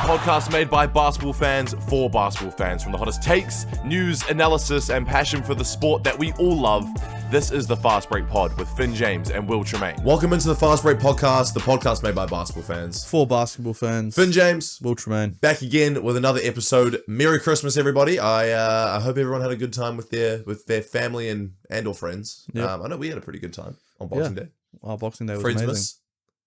podcast made by basketball fans for basketball fans. From the hottest takes, news, analysis, and passion for the sport that we all love, this is the Fast Break Pod with Finn James and Will Tremaine. Welcome into the Fast Break Podcast, the podcast made by basketball fans. For basketball fans. Finn James. Will Tremaine. Back again with another episode. Merry Christmas, everybody. I hope everyone had a good time with their family and or friends. Yep. I know we had a pretty good time on Boxing Day. Our Boxing Day was Friendsmas. amazing.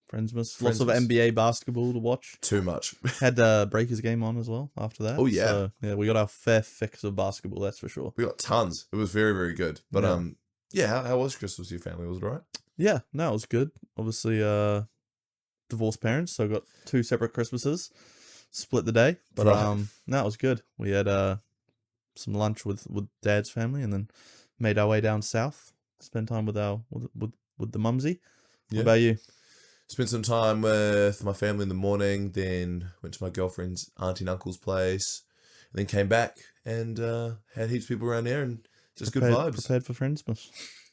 Friendsmas. Lots of NBA basketball to watch. Too much. Had the Breakers game on as well after that. Oh, yeah. So, yeah, we got our fair fix of basketball, that's for sure. We got tons. It was very, very good. But how was Christmas with your family? Was it all right? Yeah, no, it was good. Obviously, divorced parents, so got two separate Christmases. Split the day. But no, it was good. We had some lunch with Dad's family and then made our way down south. Spend time with the mumsy. Yeah. What about you? Spent some time with my family in the morning, then went to my girlfriend's auntie and uncle's place, and then came back and had heaps of people around there and just good vibes. Prepared for Friendsmas.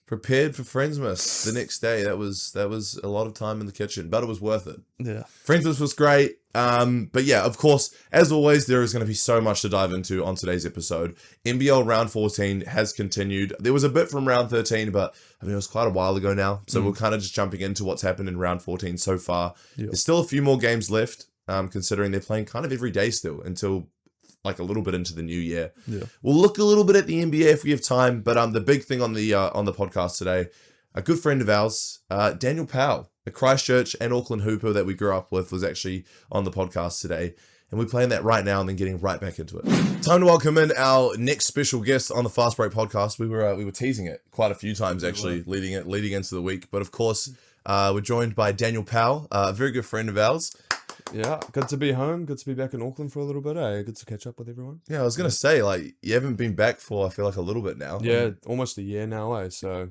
Prepared for Friendsmas the next day. That was a lot of time in the kitchen, but it was worth it. Yeah. Friendsmas was great. But yeah, of course, as always, there is going to be so much to dive into on today's episode. NBL round 14 has continued. There was a bit from round 13, but I mean, it was quite a while ago now. So we're kind of just jumping into what's happened in round 14 so far. Yep. There's still a few more games left, considering they're playing kind of every day still until like a little bit into the new year. Yeah. We'll look a little bit at the NBA if we have time, but the big thing on the podcast today, a good friend of ours, Daniel Powell, the Christchurch and Auckland hooper that we grew up with, was actually on the podcast today. And we're playing that right now and then getting right back into it. Time to welcome in our next special guest on the Fast Break Podcast. We were teasing it quite a few times actually, leading into the week. But of course, we're joined by Daniel Powell, a very good friend of ours. Yeah, good to be home. Good to be back in Auckland for a little bit. Good to catch up with everyone. Yeah, I was going to say, like, you haven't been back for, I feel like, a little bit now. Yeah, almost a year now, So,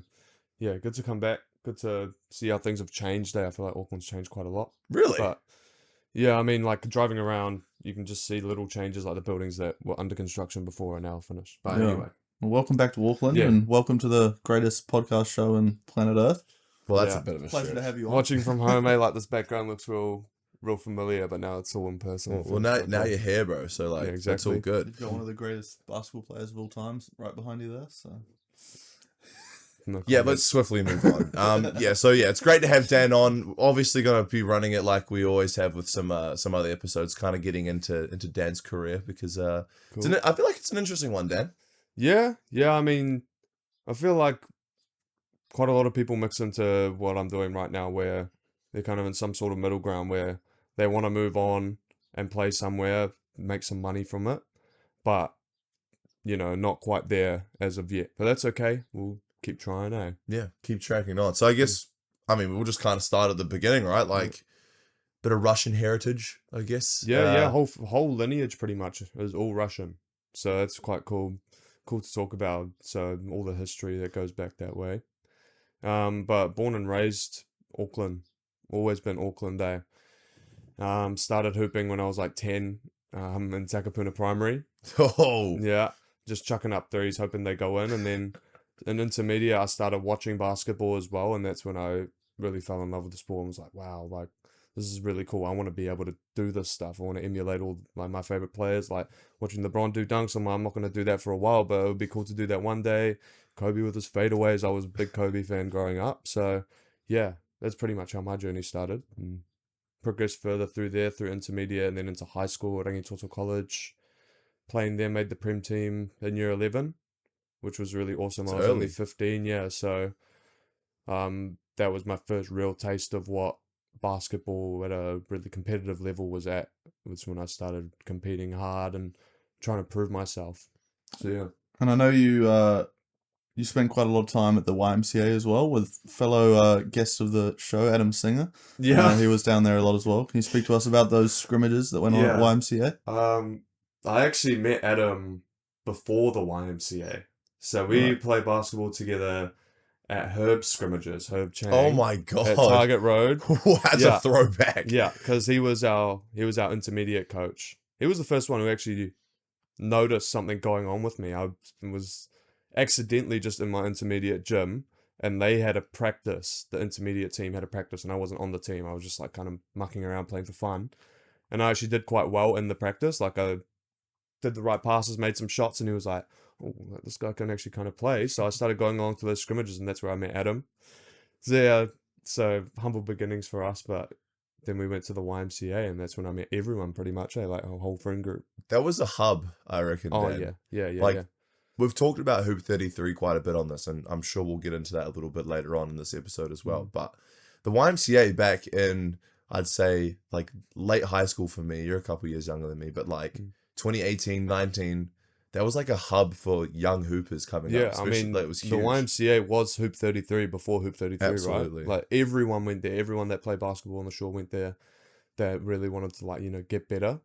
yeah, good to come back. Good to see how things have changed. I feel like Auckland's changed quite a lot. Really? But, yeah, I mean, like, driving around, you can just see little changes, like the buildings that were under construction before are now finished. But anyway. Well, welcome back to Auckland and welcome to the greatest podcast show on planet Earth. Well, that's a bit of a pleasure stretch to have you on. Watching from home, like, this background looks real familiar, but now it's all in person. Well, now you're here, bro. So, like, exactly. It's all good. You've got one of the greatest basketball players of all time right behind you there, so... Yeah, let's swiftly move on. It's great to have Dan on. Obviously going to be running it like we always have with some other episodes, kind of getting into Dan's career because I feel like it's an interesting one, Dan. Yeah, I mean, I feel like quite a lot of people mix into what I'm doing right now where they're kind of in some sort of middle ground where they want to move on and play somewhere, make some money from it, but, not quite there as of yet. But that's okay. We'll keep trying, eh? Yeah, keep tracking on. So I guess, we'll just kind of start at the beginning, right? Like, bit of Russian heritage, I guess. Yeah, whole lineage pretty much is all Russian. So that's quite cool to talk about. So all the history that goes back that way. But born and raised Auckland, always been Auckland, eh? Started hooping when I was like 10, in Takapuna Primary. Oh! Yeah, just chucking up threes, hoping they go in, and then in intermediate, I started watching basketball as well, and that's when I really fell in love with the sport and was like, wow, like, this is really cool. I want to be able to do this stuff. I want to emulate all like my favorite players, like watching LeBron do dunks. I'm not going to do that for a while, but it would be cool to do that one day. Kobe with his fadeaways. I was a big Kobe fan growing up. So, yeah, that's pretty much how my journey started. And progressed further through intermediate, and then into high school at Rangitoto College. Playing there, made the Prem team in year 11. Which was really awesome. I was only 15, yeah. So that was my first real taste of what basketball at a really competitive level was at. It was when I started competing hard and trying to prove myself. So, yeah. And I know you spent quite a lot of time at the YMCA as well with fellow guest of the show, Adam Singer. Yeah. He was down there a lot as well. Can you speak to us about those scrimmages that went on at YMCA? I actually met Adam before the YMCA. So we played basketball together at Herb's scrimmages, Herb Chang. Oh my god! At Target Road. That's a throwback. Yeah, because he was our intermediate coach. He was the first one who actually noticed something going on with me. I was accidentally just in my intermediate gym, and they had a practice. The intermediate team had a practice, and I wasn't on the team. I was just like kind of mucking around playing for fun. and I actually did quite well in the practice. Like I did the right passes, made some shots, and he was like, "Oh, this guy can actually kind of play." So I started going along to those scrimmages, and that's where I met Adam. So yeah, so humble beginnings for us, but then we went to the YMCA, and that's when I met everyone pretty much. Like our whole friend group. That was a hub, I reckon. Oh Dan. yeah. Like, we've talked about Hoop 33 quite a bit on this, and I'm sure we'll get into that a little bit later on in this episode as well. But the YMCA back in, I'd say, like late high school for me, you're a couple years younger than me, but like 2018, 19, that was like a hub for young hoopers coming up. Yeah, I Especially, mean, like, it was the huge. YMCA was Hoop 33 before Hoop 33, Absolutely. right? Like, everyone went there. Everyone that played basketball on the shore went there that really wanted to, like, get better.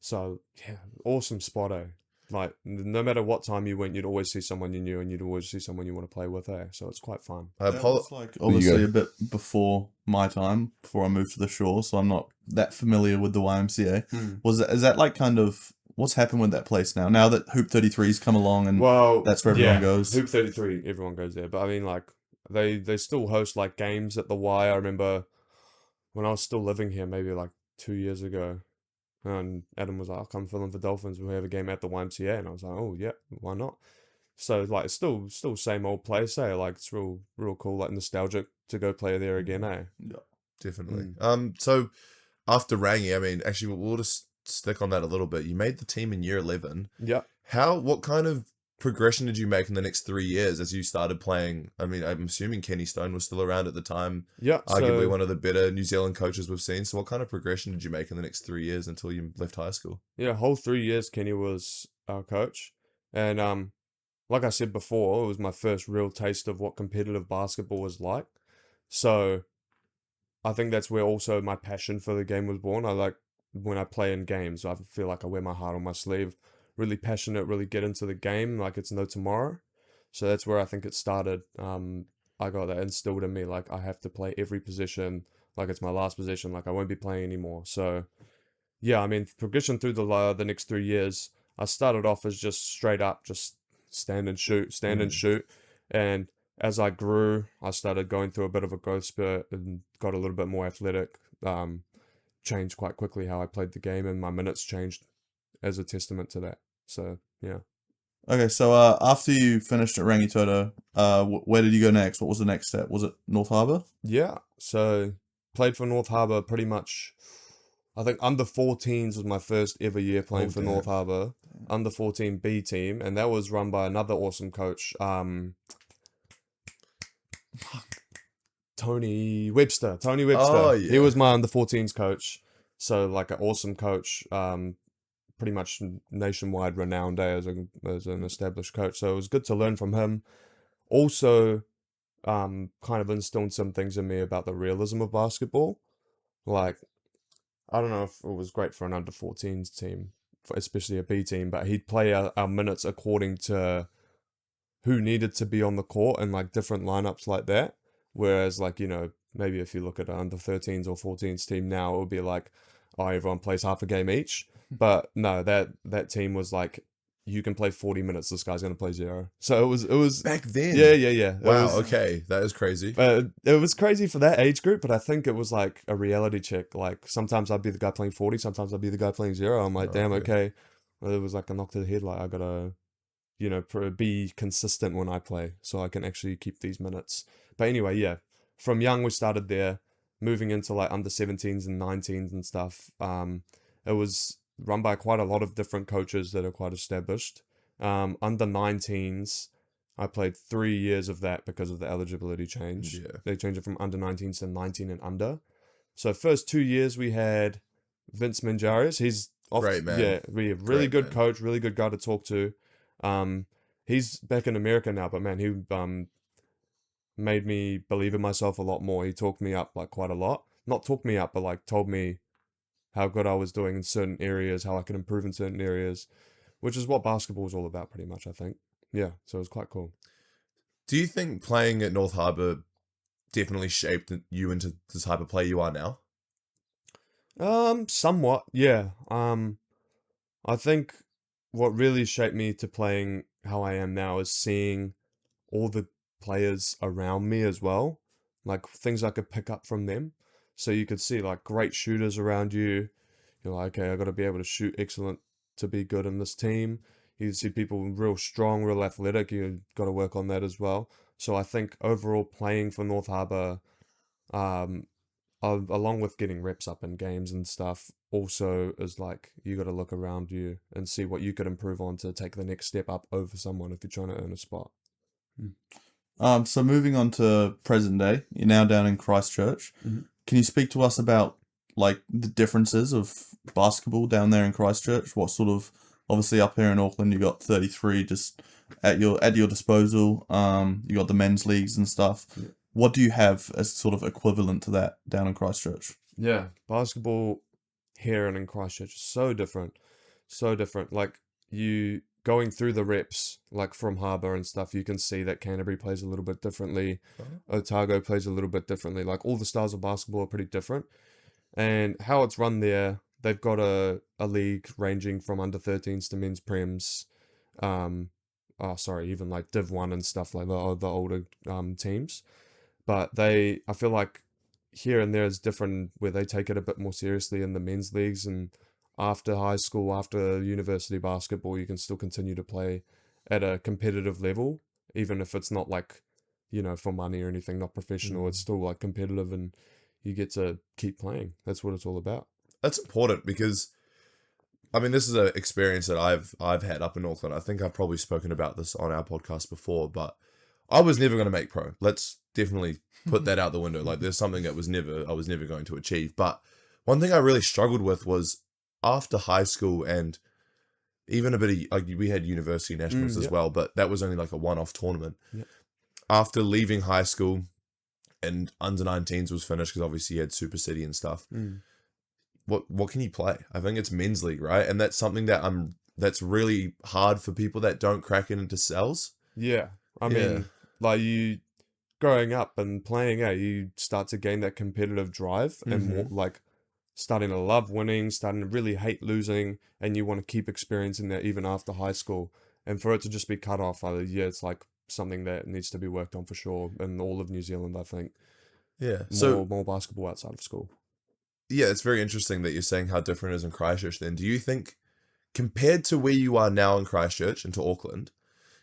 So, yeah, awesome spot, eh? Like, no matter what time you went, you'd always see someone you knew, and you'd always see someone you want to play with, eh? So it's quite fun. That was like obviously a bit before my time, before I moved to the shore, so I'm not that familiar with the YMCA. Is that like kind of what's happened with that place now? Now that Hoop 33's come along and that's where everyone goes. Hoop 33, everyone goes there. But I mean, like, they still host like games at the Y. I remember when I was still living here, maybe like 2 years ago, and Adam was like, "I'll come fill in for Dolphins. We'll have a game at the YMCA," and I was like, "Oh yeah, why not?" So like, it's still same old place, eh? Like, it's real cool, like nostalgic to go play there again, eh? Yeah, definitely. So after Rangi, I mean, actually, we'll just stick on that a little bit. You made the team in year 11. Yeah. What kind of progression did you make in the next 3 years as you started playing? I mean, I'm assuming Kenny Stone was still around at the time. Yeah. Arguably one of the better New Zealand coaches we've seen. So what kind of progression did you make in the next 3 years until you left high school? Yeah, whole 3 years Kenny was our coach. And like I said before, it was my first real taste of what competitive basketball was like. So I think that's where also my passion for the game was born. I like when I play in games, I feel like I wear my heart on my sleeve. Really passionate, really get into the game like it's no tomorrow. So that's where I think it started. I got that instilled in me, like I have to play every position like it's my last position, like I won't be playing anymore. So yeah, I mean, progression through the next 3 years, I started off as just straight up, just stand and shoot. And as I grew, I started going through a bit of a growth spurt and got a little bit more athletic. Changed quite quickly how I played the game, and my minutes changed as a testament to that. So yeah. Okay, so after you finished at Rangitoto, where did you go next? What was the next step? Was it North Harbour? Yeah, so played for North Harbour pretty much. I think under 14s was my first ever year playing for North Harbour. Under 14 B team, and that was run by another awesome coach, Tony Webster. Oh, yeah. He was my under 14s coach. So like an awesome coach, pretty much nationwide renowned as an established coach. So it was good to learn from him. Also, kind of instilled some things in me about the realism of basketball. Like, I don't know if it was great for an under 14s team, especially a B team, but he'd play our minutes according to who needed to be on the court and like different lineups like that. Whereas like, maybe if you look at an under 13s or 14s team now, it would be like, oh, everyone plays half a game each. But no, that team was like, you can play 40 minutes, this guy's going to play 0. So it was Back then? Yeah. Wow, okay. That is crazy. It was crazy for that age group, but I think it was like a reality check. Like sometimes I'd be the guy playing 40, sometimes I'd be the guy playing 0. I'm like, damn, okay. Well, it was like a knock to the head. Like I gotta, be consistent when I play so I can actually keep these minutes. But anyway, yeah, from young we started there, moving into like under 17s and 19s and stuff. It was run by quite a lot of different coaches that are quite established. Under 19s, I played 3 years of that because of the eligibility change. Yeah. They changed it from under 19s to 19 and under. So first 2 years we had Vince Manjarius. He's Great man. Yeah, really good coach, really good guy to talk to. He's back in America now, but man, he made me believe in myself a lot more. He talked me up like quite a lot. Not talked me up, but like told me how good I was doing in certain areas, how I could improve in certain areas, which is what basketball is all about pretty much, I think. Yeah, so it was quite cool. Do you think playing at North Harbour definitely shaped you into the type of player you are now? Somewhat, yeah. I think what really shaped me to playing how I am now is seeing all the players around me as well, like things I could pick up from them. So you could see like great shooters around you. You're like, okay, I got to be able to shoot excellent to be good in this team. You see people real strong, real athletic. You got to work on that as well. So I think overall playing for North Harbour, um, along with getting reps up in games and stuff, also is like you got to look around you and see what you could improve on to take the next step up over someone if you're trying to earn a spot. So moving on to present day, you're now down in Christchurch. Mhm. Can you speak to us about like the differences of basketball down there in Christchurch? What sort of, obviously up here in Auckland, you got 33 just at your disposal. You got the men's leagues and stuff. Yeah. What do you have as sort of equivalent to that down in Christchurch? Yeah, basketball here and in Christchurch is so different. So different. Like you going through the reps, like from Harbour and stuff, you can see that Canterbury plays a little bit differently. Otago plays a little bit differently. Like all the styles of basketball are pretty different. And how it's run there, they've got a league ranging from under 13s to men's prems. Even like Div 1 and stuff like the older teams. But I feel like here and there is different where they take it a bit more seriously in the men's leagues, and after high school, after university basketball, you can still continue to play at a competitive level, even if it's not like, for money or anything, not professional. It's still like competitive and you get to keep playing. That's what it's all about. That's important because, I mean, this is an experience that I've had up in Auckland. I think I've probably spoken about this on our podcast before, but I was never going to make pro. Let's definitely put that out the window. Like, there's something that I was never going to achieve. But one thing I really struggled with was after high school, and even a bit of, like, we had university nationals as well, but that was only like a one-off tournament. Yep. After leaving high school and under 19s was finished, because obviously you had Super City and stuff. What can you play? I think it's men's league, right? And that's something that's really hard for people that don't crack it into cells. Yeah. I mean, like you growing up and playing, you start to gain that competitive drive and more, like starting to love winning, starting to really hate losing, and you want to keep experiencing that even after high school. And for it to just be cut off, it's like something that needs to be worked on for sure in all of New Zealand, I think. Yeah. More basketball outside of school. Yeah, it's very interesting that you're saying how different it is in Christchurch then. Do you think, compared to where you are now in Christchurch and to Auckland,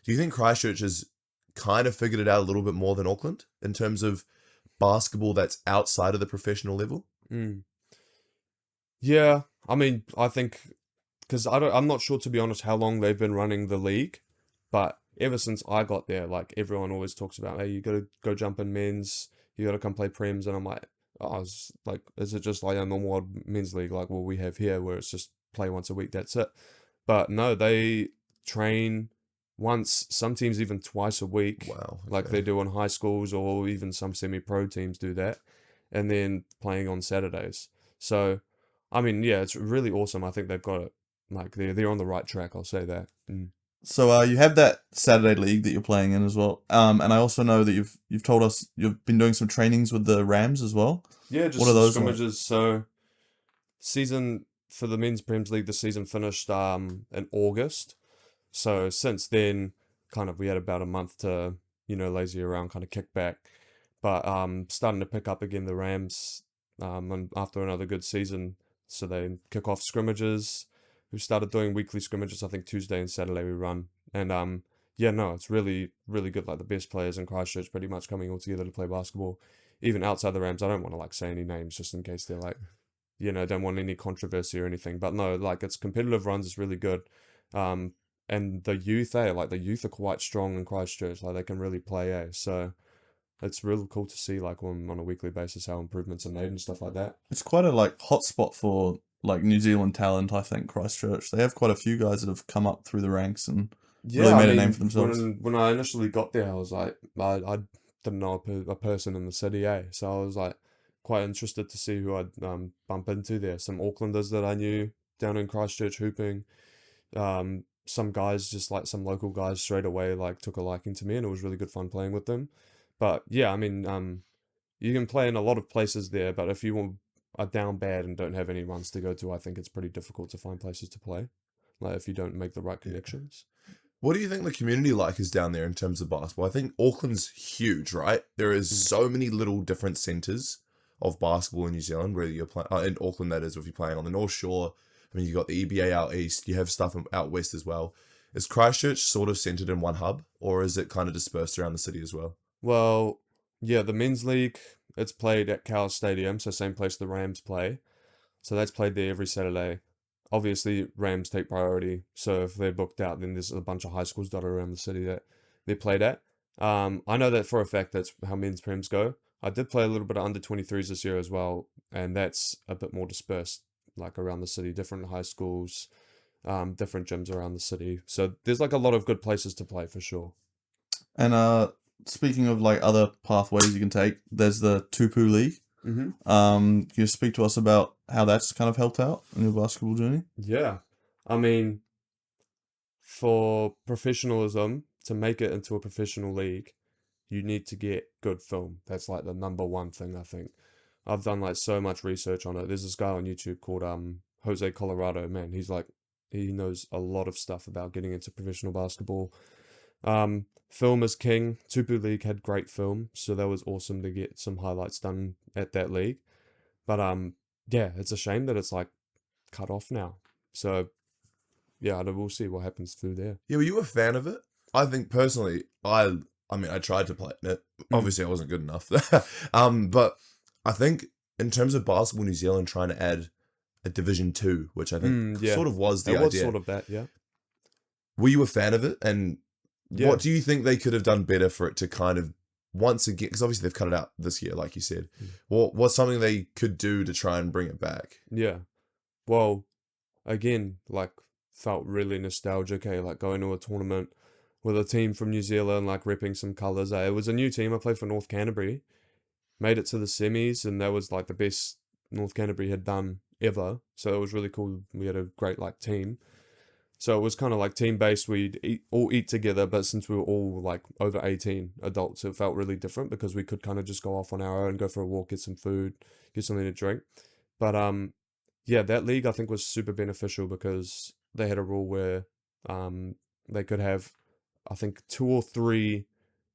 do you think Christchurch has kind of figured it out a little bit more than Auckland in terms of basketball that's outside of the professional level? Yeah, I mean, I think, because I'm not sure, to be honest, how long they've been running the league, but ever since I got there, like everyone always talks about, hey, you got to go jump in men's, you got to come play prems, and I'm like, is it just like a normal men's league like what we have here where it's just play once a week, that's it? But no, they train once, some teams even twice a week. Wow. Okay. Like they do in high schools, or even some semi-pro teams do that, and then playing on Saturdays. So, I mean, yeah, it's really awesome. I think they've got it, like they're on the right track, I'll say that. So you have that Saturday league that you're playing in as well, and I also know that you've told us you've been doing some trainings with the Rams as well. Yeah, just what are those scrimmages. like? So, season for the men's Prems League, the season finished in August. So since then, kind of we had about a month to lazy around, kind of kick back, but starting to pick up again the Rams, and after another good season, so they kick off scrimmages. We started doing weekly scrimmages. I think Tuesday and Saturday we run, and it's really, really good. Like the best players in Christchurch pretty much coming all together to play basketball. Even outside the Rams, I don't want to like say any names just in case they're like, don't want any controversy or anything. But no, like it's competitive runs. It's really good. And the youth, the youth are quite strong in Christchurch. Like they can really play, So it's really cool to see like on a weekly basis how improvements are made and stuff like that. It's quite a like hot spot for like New Zealand talent, I think, Christchurch. They have quite a few guys that have come up through the ranks and really made a name for themselves. When I initially got there, I was like, I didn't know a person in the city, So I was like quite interested to see who I'd bump into there. Some Aucklanders that I knew down in Christchurch hooping. Some guys, just like some local guys straight away, like took a liking to me, and it was really good fun playing with them. But yeah, I mean, you can play in a lot of places there, but if you are down bad and don't have any runs to go to, I think it's pretty difficult to find places to play, like if you don't make the right connections. What do you think the community like is down there in terms of basketball? I think Auckland's huge, right? There is so many little different centers of basketball in New Zealand, whether you're playing in Auckland, that is, if you're playing on the North Shore. I mean, you got the EBA out east, you have stuff out west as well. Is Christchurch sort of centered in one hub, or is it kind of dispersed around the city as well? Well, yeah, the men's league, it's played at Cowes Stadium, so same place the Rams play. So that's played there every Saturday. Obviously, Rams take priority. So if they're booked out, then there's a bunch of high schools dotted around the city that they played at. I know that for a fact that's how men's prems go. I did play a little bit of under 23s this year as well, and that's a bit more dispersed, like around the city, different high schools, different gyms around the city. So there's like a lot of good places to play for sure. And speaking of like other pathways you can take, there's the Tupu League. Mm-hmm. Can you speak to us about how that's kind of helped out in your basketball journey? Yeah. I mean, for professionalism, to make it into a professional league, you need to get good film. That's like the number one thing, I think. I've done like so much research on it. There's this guy on YouTube called Jose Colorado. Man, he's like, he knows a lot of stuff about getting into professional basketball. Film is king. Tupu League had great film, so that was awesome to get some highlights done at that league. But yeah, it's a shame that it's like cut off now. So yeah, we'll see what happens through there. Yeah, were you a fan of it? I think personally, I mean, I tried to play it. Obviously, I wasn't good enough. But I think in terms of Basketball New Zealand trying to add a Division 2, which I think sort of was the idea. It was sort of that, yeah. Were you a fan of it? And what do you think they could have done better for it to kind of, once again, because obviously they've cut it out this year, like you said. What's something they could do to try and bring it back? Yeah. Well, again, like, felt really nostalgic, like going to a tournament with a team from New Zealand, like repping some colours. It was a new team. I played for North Canterbury, made it to the semis, and that was like the best North Canterbury had done ever. So it was really cool. We had a great like team. So it was kind of like team based. We'd all eat together, but since we were all like over 18 adults, it felt really different because we could kind of just go off on our own, go for a walk, get some food, get something to drink. But yeah, that league I think was super beneficial because they had a rule where they could have, I think, 2 or 3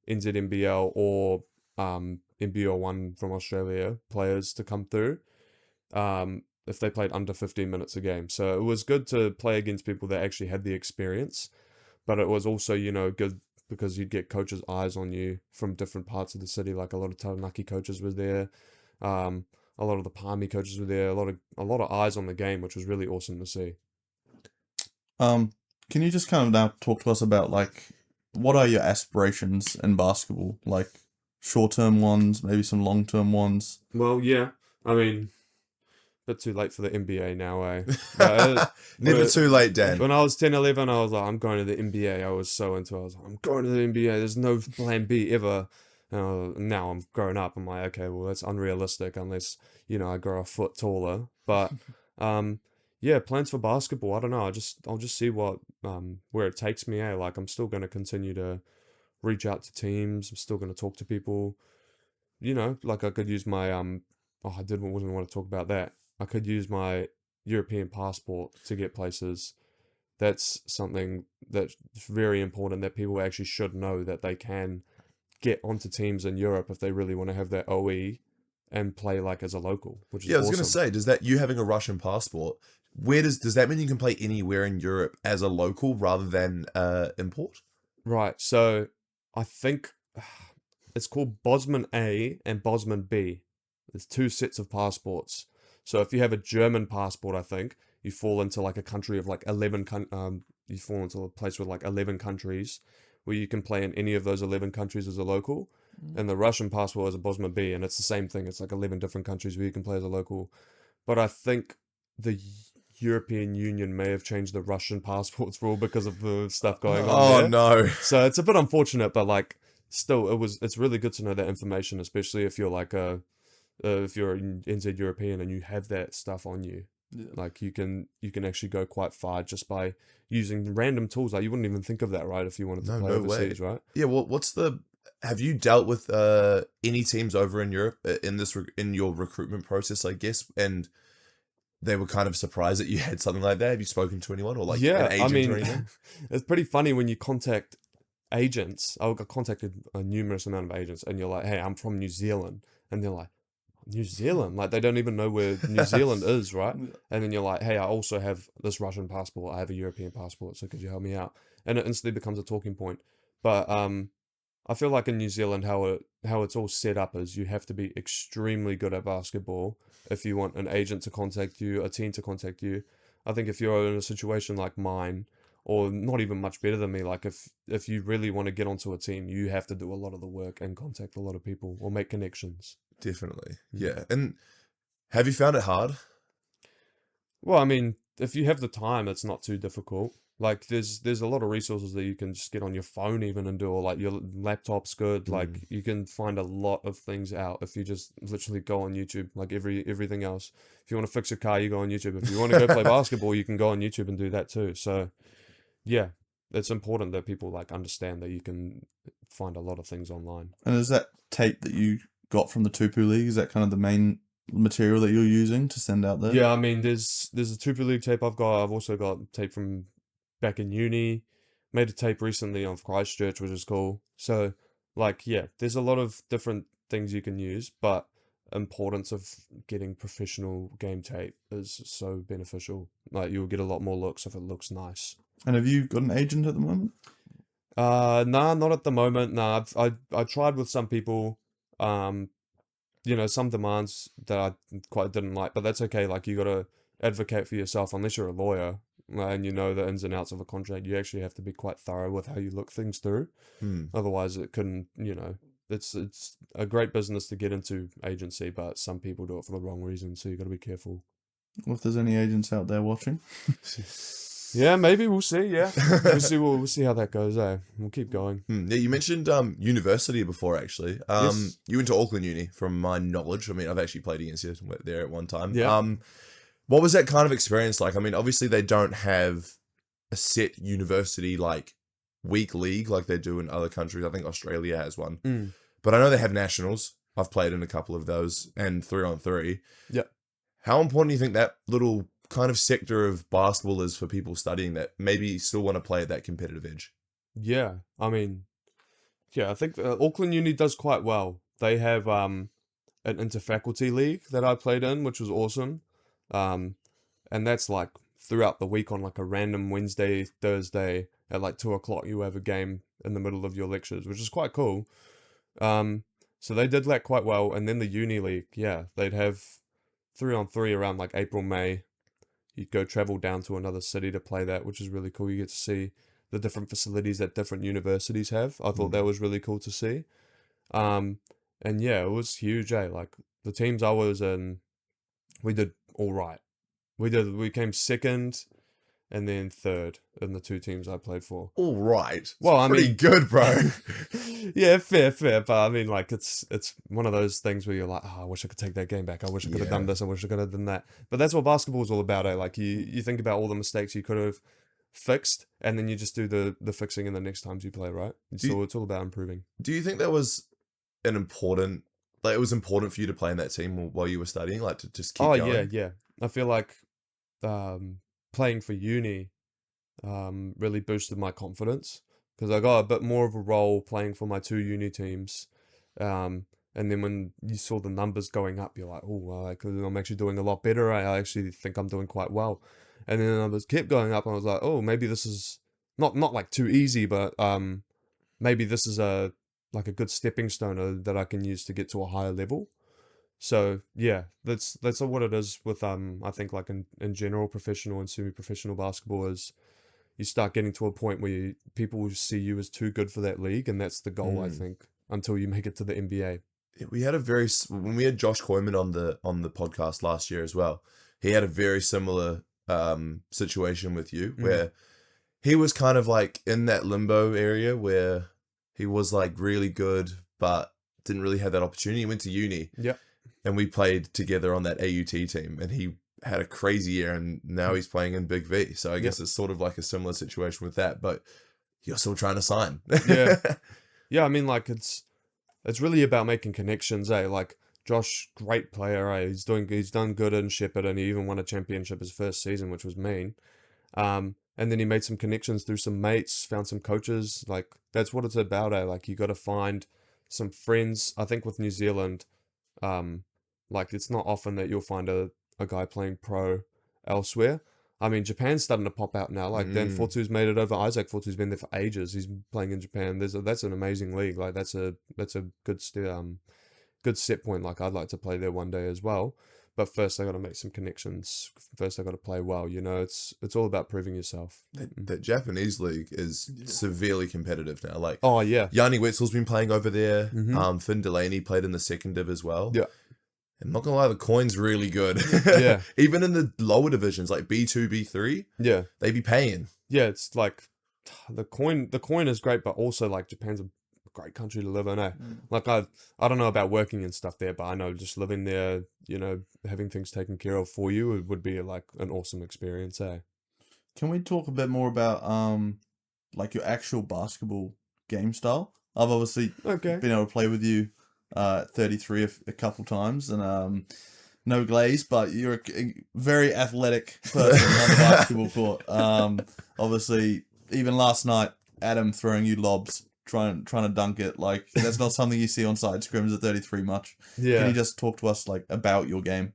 NZNBL or NBL1 from Australia players to come through if they played under 15 minutes a game. So it was good to play against people that actually had the experience, but it was also, you know, good because you'd get coaches' eyes on you from different parts of the city. Like a lot of Taranaki coaches were there, a lot of the Palmy coaches were there, a lot of eyes on the game, which was really awesome to see. Can you just kind of now talk to us about like what are your aspirations in basketball? Like short-term ones, maybe some long-term ones. Well, yeah, I mean, a bit too late for the NBA now, eh? Never too late, Dan. When I was 10, 11, I was like, I'm going to the NBA. I was so into it. I was like, I'm going to the NBA. There's no plan B ever. Now I'm grown up. I'm like, okay, well, that's unrealistic unless, you know, I grow a foot taller. But, yeah, plans for basketball. I don't know. I'll just see what where it takes me. Like I'm still going to continue to reach out to teams. I'm still going to talk to people. You know, like I could use my wasn't want to talk about that. I could use my European passport to get places. That's something that's very important that people actually should know, that they can get onto teams in Europe if they really want to have that OE and play like as a local, which is I was awesome. going to say, does that, you having a Russian passport, where does that mean you can play anywhere in Europe as a local rather than import? Right. So I think it's called Bosman A and Bosman B. There's 2 sets of passports. So if you have a German passport, I think you fall into like a country of like 11. You fall into a place with like 11 countries where you can play in any of those 11 countries as a local. And the Russian passport is a Bosman B, and it's the same thing. It's like 11 different countries where you can play as a local. But I think the European Union may have changed the Russian passports rule because of the stuff going on there. No. So it's a bit unfortunate, but like still, it's really good to know that information, especially if you're like if you're an NZ European and you have that stuff on you. Yeah. Like you can actually go quite far just by using random tools. Like you wouldn't even think of that, right? If you wanted to play overseas, right? Yeah. Well, have you dealt with any teams over in Europe in your recruitment process, I guess, and they were kind of surprised that you had something like that? Have you spoken to anyone or like an agent or anything? It's pretty funny when you contact agents. I got contacted a numerous amount of agents, and you're like, "Hey, I'm from New Zealand," and they're like, New Zealand, like they don't even know where New Zealand is, right? And then you're like, hey, I also have this Russian passport, I have a European passport, so could you help me out? And it instantly becomes a talking point. But I feel like in New Zealand, how it's all set up is you have to be extremely good at basketball if you want an agent to contact you, a team to contact you. I think if you're in a situation like mine, or not even much better than me, like if you really want to get onto a team, you have to do a lot of the work and contact a lot of people or make connections. Definitely. Yeah. And have you found it hard? Well, I mean, if you have the time, it's not too difficult. Like there's a lot of resources that you can just get on your phone even and do, or like your laptop's good. Like you can find a lot of things out if you just literally go on YouTube, like everything else. If you want to fix your car, you go on YouTube. If you want to go play basketball, you can go on YouTube and do that too. So yeah, it's important that people like understand that you can find a lot of things online. And is that tape that you got from the Tupu League, is that kind of the main material that you're using to send out there? Yeah, I mean, there's a Tupu League tape I've got. I've also got tape from back in uni. Made a tape recently of Christchurch, which is cool. So, like, yeah, there's a lot of different things you can use, but importance of getting professional game tape is so beneficial. Like, you'll get a lot more looks if it looks nice. And have you got an agent at the moment? Nah, not at the moment. Nah, I tried with some people. You know, some demands that I quite didn't like, but that's okay. Like, you gotta advocate for yourself unless you're a lawyer and you know the ins and outs of a contract. You actually have to be quite thorough with how you look things through. Otherwise, it couldn't. You know, it's a great business to get into, agency, but some people do it for the wrong reason. So you got to be careful. Well, if there's any agents out there watching. Yeah, maybe we'll see. Yeah, we'll see how that goes. We'll keep going. Yeah, you mentioned university before, actually. Yes. You went to Auckland Uni, from my knowledge. I mean, I've actually played against you there at one time. Yeah. What was that kind of experience like? I mean, obviously they don't have a set university like week league like they do in other countries. I think Australia has one, but I know they have nationals. I've played in a couple of those and 3-on-3. Yeah. How important do you think that little kind of sector of basketball is for people studying that maybe still want to play at that competitive edge? Yeah, I mean, yeah, I think Auckland Uni does quite well. They have an interfaculty league that I played in, which was awesome. And that's like throughout the week on like a random Wednesday, Thursday at like 2:00, you have a game in the middle of your lectures, which is quite cool. So they did that quite well. And then the uni league, yeah, they'd have 3-on-3 around like April, May. You'd go travel down to another city to play that, which is really cool. You get to see the different facilities that different universities have. I thought that was really cool to see. And yeah, it was huge, Like the teams I was in, we did all right. We came second and then third in the two teams I played for. All right. Well, I pretty mean, good, bro. Yeah, fair. But I mean, like, it's one of those things where you're like, oh, I wish I could take that game back. I wish I could have done this. I wish I could have done that. But that's what basketball is all about, Like, you think about all the mistakes you could have fixed, and then you just do the fixing in the next times you play, right? So it's all about improving. Do you think that was it was important for you to play in that team while you were studying, like to just keep going? Yeah. I feel like playing for uni really boosted my confidence because I got a bit more of a role playing for my two uni teams. And then when you saw the numbers going up, you're like, oh, I'm actually doing a lot better. I actually think I'm doing quite well. And then the numbers kept going up, and I was like, oh, maybe this is not like too easy, but maybe this is a good stepping stone that I can use to get to a higher level. So yeah, that's what it is with I think like in general professional and semi-professional basketball is you start getting to a point where people will see you as too good for that league, and that's the goal I think until you make it to the NBA. We had when we had Josh Koyman on the podcast last year as well. He had a very similar situation with you where he was kind of like in that limbo area where he was like really good but didn't really have that opportunity. He went to uni. Yeah. And we played together on that AUT team, and he had a crazy year, and now he's playing in Big V. So I guess it's sort of like a similar situation with that, but you're still trying to sign. Yeah. Yeah, I mean, like, it's really about making connections, Like, Josh, great player, He's done good in Shepherd, and he even won a championship his first season, which was mean. And then he made some connections through some mates, found some coaches. Like, that's what it's about, Like, you got to find some friends. I think with New Zealand, Like, it's not often that you'll find a guy playing pro elsewhere. I mean, Japan's starting to pop out now. Like, Dan Fortu's made it over. Isaac Fortu's been there for ages. He's playing in Japan. That's an amazing league. Like, that's a good good set point. Like, I'd like to play there one day as well. But first, I got to make some connections. First, I got to play well. You know, it's all about proving yourself. The Japanese league is severely competitive now. Like, Oh yeah, Yanni Wetzel's been playing over there. Finn Delaney played in the second div as well. Yeah. I'm not gonna lie, the coin's really good. Yeah. Even in the lower divisions, like B2, B3, yeah, they be paying. yeah. It's like the coin is great, but also like Japan's a great country to live in. Eh? Like I don't know about working and stuff there, but I know just living there, you know, having things taken care of for you would be like an awesome experience. Eh? Can we talk a bit more about like your actual basketball game style? I've obviously been able to play with you 33 a couple times, and no glaze, but you're a very athletic person on the basketball court. Obviously, even last night, Adam throwing you lobs, trying to dunk it, like that's not something you see on side scrims at 33 much. Yeah. Can you just talk to us like about your game?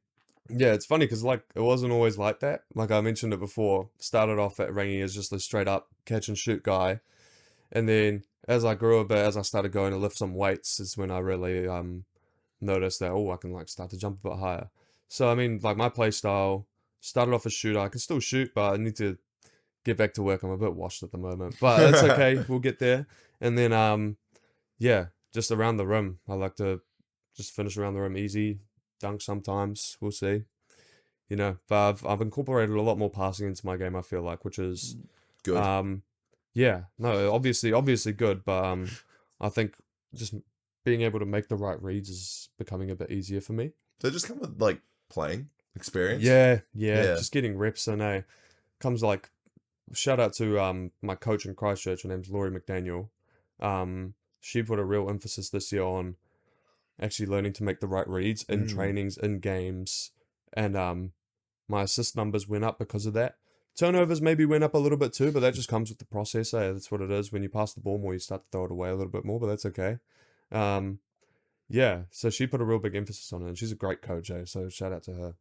Yeah, it's funny because like it wasn't always like that. Like I mentioned it before, started off at Rangi as just a straight up catch and shoot guy, and then as I grew a bit, as I started going to lift some weights, is when I really noticed that I can like start to jump a bit higher. So I mean, like my play style started off as shooter. I can still shoot, but I need to get back to work. I'm a bit washed at the moment, but it's okay. We'll get there. And then yeah, just around the rim. I like to just finish around the rim easy, dunk sometimes. We'll see. You know, but I've incorporated a lot more passing into my game, I feel like, which is Good. yeah, no, obviously good, but I think just being able to make the right reads is becoming a bit easier for me. They just come with like playing experience. Yeah, Yeah. just getting reps in. Comes like shout out to my coach in Christchurch. Her name's Laurie McDaniel. She put a real emphasis this year on actually learning to make the right reads in trainings, in games, and my assist numbers went up because of that. Turnovers maybe went up a little bit too, but that just comes with the process. That's what it is. When you pass the ball more, you start to throw it away a little bit more, but that's okay. Yeah, so she put a real big emphasis on it, and she's a great coach, so shout out to her.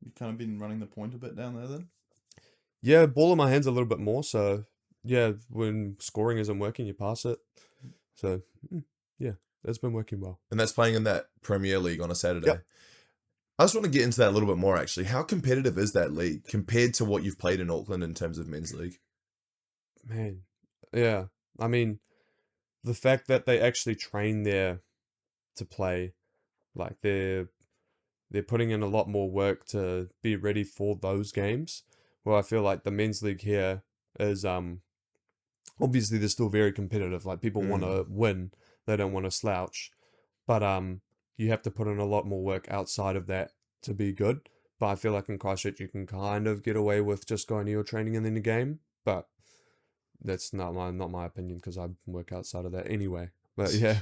You've kind of been running the point a bit down there then? Yeah, ball in my hands a little bit more, so yeah, when scoring isn't working, you pass it. So, yeah, it's been working well. And that's playing in that Premier League on a Saturday. Yep. I just want to get into that a little bit more, actually. How competitive is that league compared to what you've played in Auckland in terms of men's league? Man, yeah. I mean, the fact that they actually train there to play, like they're putting in a lot more work to be ready for those games. Well, I feel like the men's league here is obviously they're still very competitive. Like people want to win, they don't want to slouch, but you have to put in a lot more work outside of that to be good. But I feel like in Christchurch you can kind of get away with just going to your training and then the game, but that's not my opinion because I work outside of that anyway. But yeah,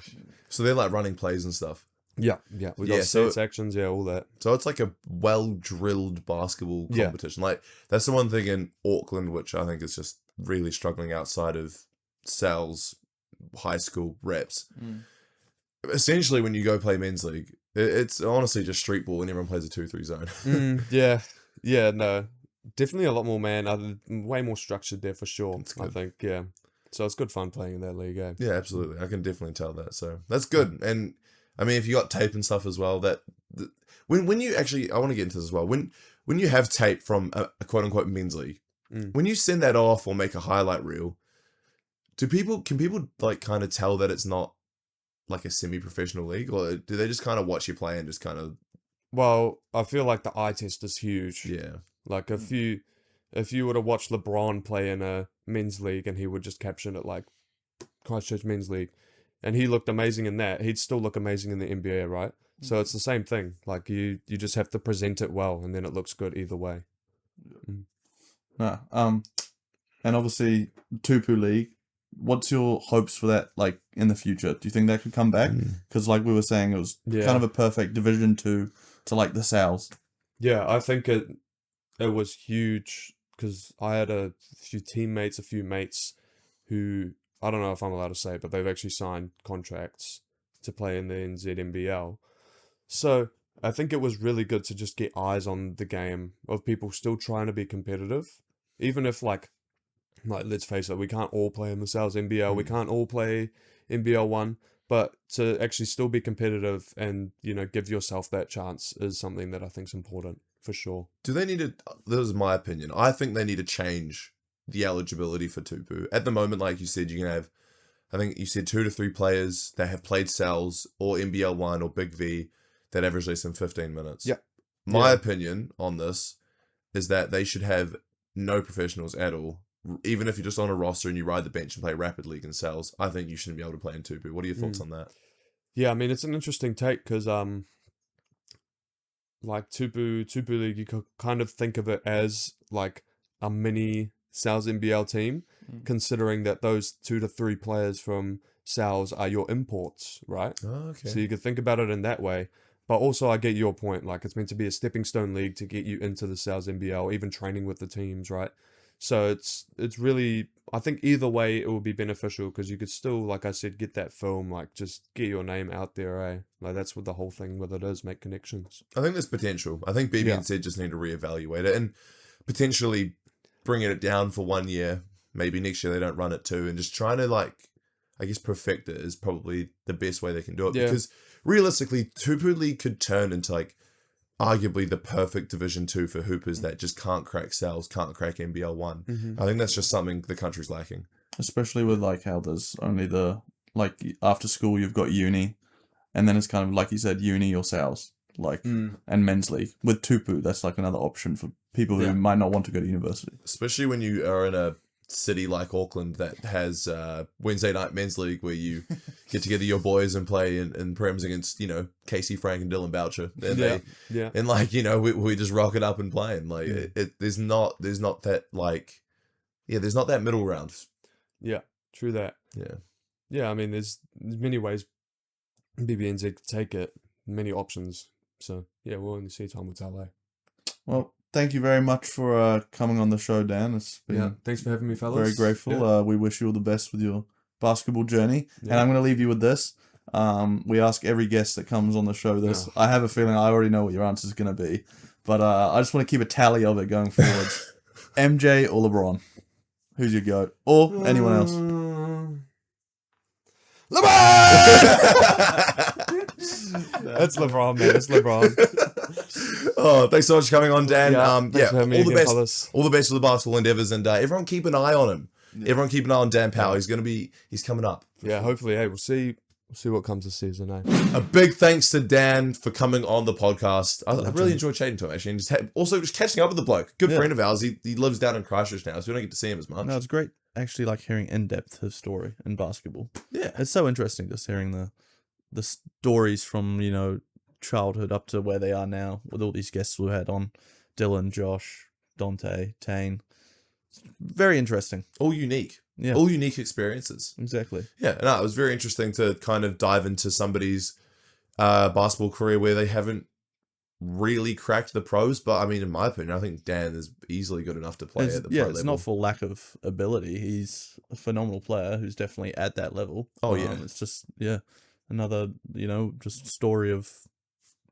So they're like running plays and stuff. yeah, we got so- sets, actions, yeah, all that. So it's like a well-drilled basketball Yeah. competition. Like that's the one thing in Auckland, which I think is just really struggling outside of Sal's high school reps. Essentially, when you go play men's league, it's honestly just street ball and everyone plays a 2-3 zone. Yeah, no, definitely a lot more way more structured there for sure. I think, yeah. So it's good fun playing in that league, eh? Yeah, absolutely. I can definitely tell that. So that's good. And I mean, if you got tape and stuff as well, when you actually, I want to get into this as well. When you have tape from a quote unquote men's league, when you send that off or make a highlight reel, can people like kind of tell that it's not like a semi-professional league, or do they just kind of watch you play and just kind of? Well, I feel like the eye test is huge. Yeah. Like if you were to watch LeBron play in a men's league and he would just caption it like Christchurch men's league, and he looked amazing in that, he'd still look amazing in the NBA, right? So it's the same thing. Like you just have to present it well, and then it looks good either way. And obviously Tupu League. What's your hopes for that, like, in the future? Do you think that could come back? Because, like we were saying, it was kind of a perfect Division 2 to, like, the Sals. Yeah, I think it was huge because I had a few mates who, I don't know if I'm allowed to say, but they've actually signed contracts to play in the NZNBL. So I think it was really good to just get eyes on the game of people still trying to be competitive, even if like let's face it, we can't all play in the Sal's NBL, we can't all play NBL 1, but to actually still be competitive and, you know, give yourself that chance is something that I think is important for sure. Do they need to, this is my opinion, I think they need to change the eligibility for Tupu. At the moment, like you said, you can have, I think you said 2 to 3 players that have played Sal's or NBL 1 or Big V that average less than 15 minutes. Yeah. My opinion on this is that they should have no professionals at all. Even if you're just on a roster and you ride the bench and play Rapid League and Sal's, I think you shouldn't be able to play in Tupu. What are your thoughts on that? Yeah, I mean, it's an interesting take because, like Tupu League, you could kind of think of it as like a mini Sal's NBL team, considering that those 2 to 3 players from Sal's are your imports, right? Oh, okay. So you could think about it in that way. But also, I get your point. Like, it's meant to be a stepping stone league to get you into the Sal's NBL, even training with the teams, right? So it's really, I think either way it will be beneficial because you could still, like I said, get that film, like just get your name out there, eh? Like that's what the whole thing with it is, make connections. I think there's potential. I think BBNZ just need to reevaluate it and potentially bringing it down for 1 year. Maybe next year they don't run it 2 and just trying to like, I guess perfect it is probably the best way they can do it because realistically, Tupu League could turn into like arguably the perfect Division 2 for hoopers that just can't crack Sal's, can't crack NBL 1. I think that's just something the country's lacking. Especially with like how there's only the, like after school you've got uni, and then it's kind of like you said, uni or Sal's, like, and men's league. With Tupu, that's like another option for people who might not want to go to university. Especially when you are in a city like Auckland that has Wednesday night men's league where you get together your boys and play in prems against, you know, Casey Frank and Dylan Boucher and and like, you know, we just rock it up and playing like there's not that like there's not that middle ground. True that. I mean there's many ways BBNZ could take it, many options, so we'll only see, time will tell. Well, thank you very much for coming on the show, Dan. It's been thanks for having me, fellas. Very grateful. We wish you all the best with your basketball journey. And I'm going to leave you with this. We ask every guest that comes on the show this. I have a feeling I already know what your answer is going to be. But I just want to keep a tally of it going forwards. MJ or LeBron? Who's your GOAT? Or anyone else? LeBron! That's LeBron, man. It's LeBron. Oh, thanks so much for coming on, Dan. Thanks for having me again, best. fellas. All the best with the basketball endeavors, and everyone keep an eye on him. Everyone keep an eye on Dan Powell. He's coming up. Yeah, hopefully. Hey, we'll see what comes this season. A big thanks to Dan for coming on the podcast. I really enjoyed chatting to him actually, and just catching up with the bloke. Good friend of ours. He lives down in Christchurch now, so we don't get to see him as much. No, it's great. Actually, like hearing in depth his story in basketball. Yeah, it's so interesting just hearing the stories from, you know, childhood up to where they are now with all these guests we had on, Dylan, Josh, Dante, Tane. It's very interesting. All unique. Yeah. All unique experiences. Exactly. Yeah, no, it was very interesting to kind of dive into somebody's basketball career where they haven't really cracked the pros, but I mean, in my opinion, I think Dan is easily good enough to play at the pro level. It's not for lack of ability. He's a phenomenal player who's definitely at that level. Oh, yeah. It's just, another, you know, just story of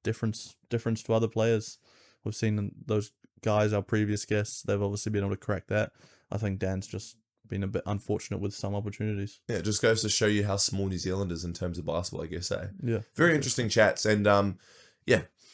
difference to other players. We've seen those guys, our previous guests, they've obviously been able to crack that. I think Dan's just been a bit unfortunate with some opportunities. Yeah, it just goes to show you how small New Zealand is in terms of basketball, I guess, eh? Yeah. Very interesting chats, and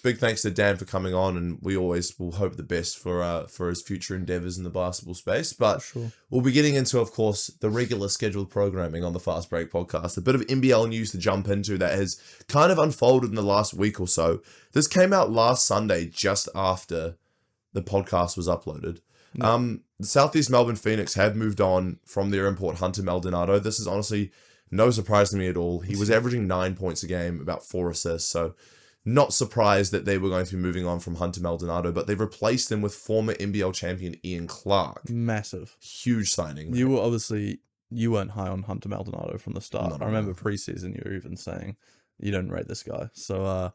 big thanks to Dan for coming on, and we always will hope the best for his future endeavours in the basketball space. But we'll be getting into, of course, the regular scheduled programming on the Fast Break podcast. A bit of NBL news to jump into that has kind of unfolded in the last week or so. This came out last Sunday, just after the podcast was uploaded. The Southeast Melbourne Phoenix have moved on from their import Hunter Maldonado. This is honestly no surprise to me at all. He was averaging 9 points a game, about 4 assists, so not surprised that they were going to be moving on from Hunter Maldonado, but they've replaced him with former NBL champion Ian Clark. Massive. Huge signing. You weren't high on Hunter Maldonado from the start. I remember preseason you were even saying you don't rate this guy. So,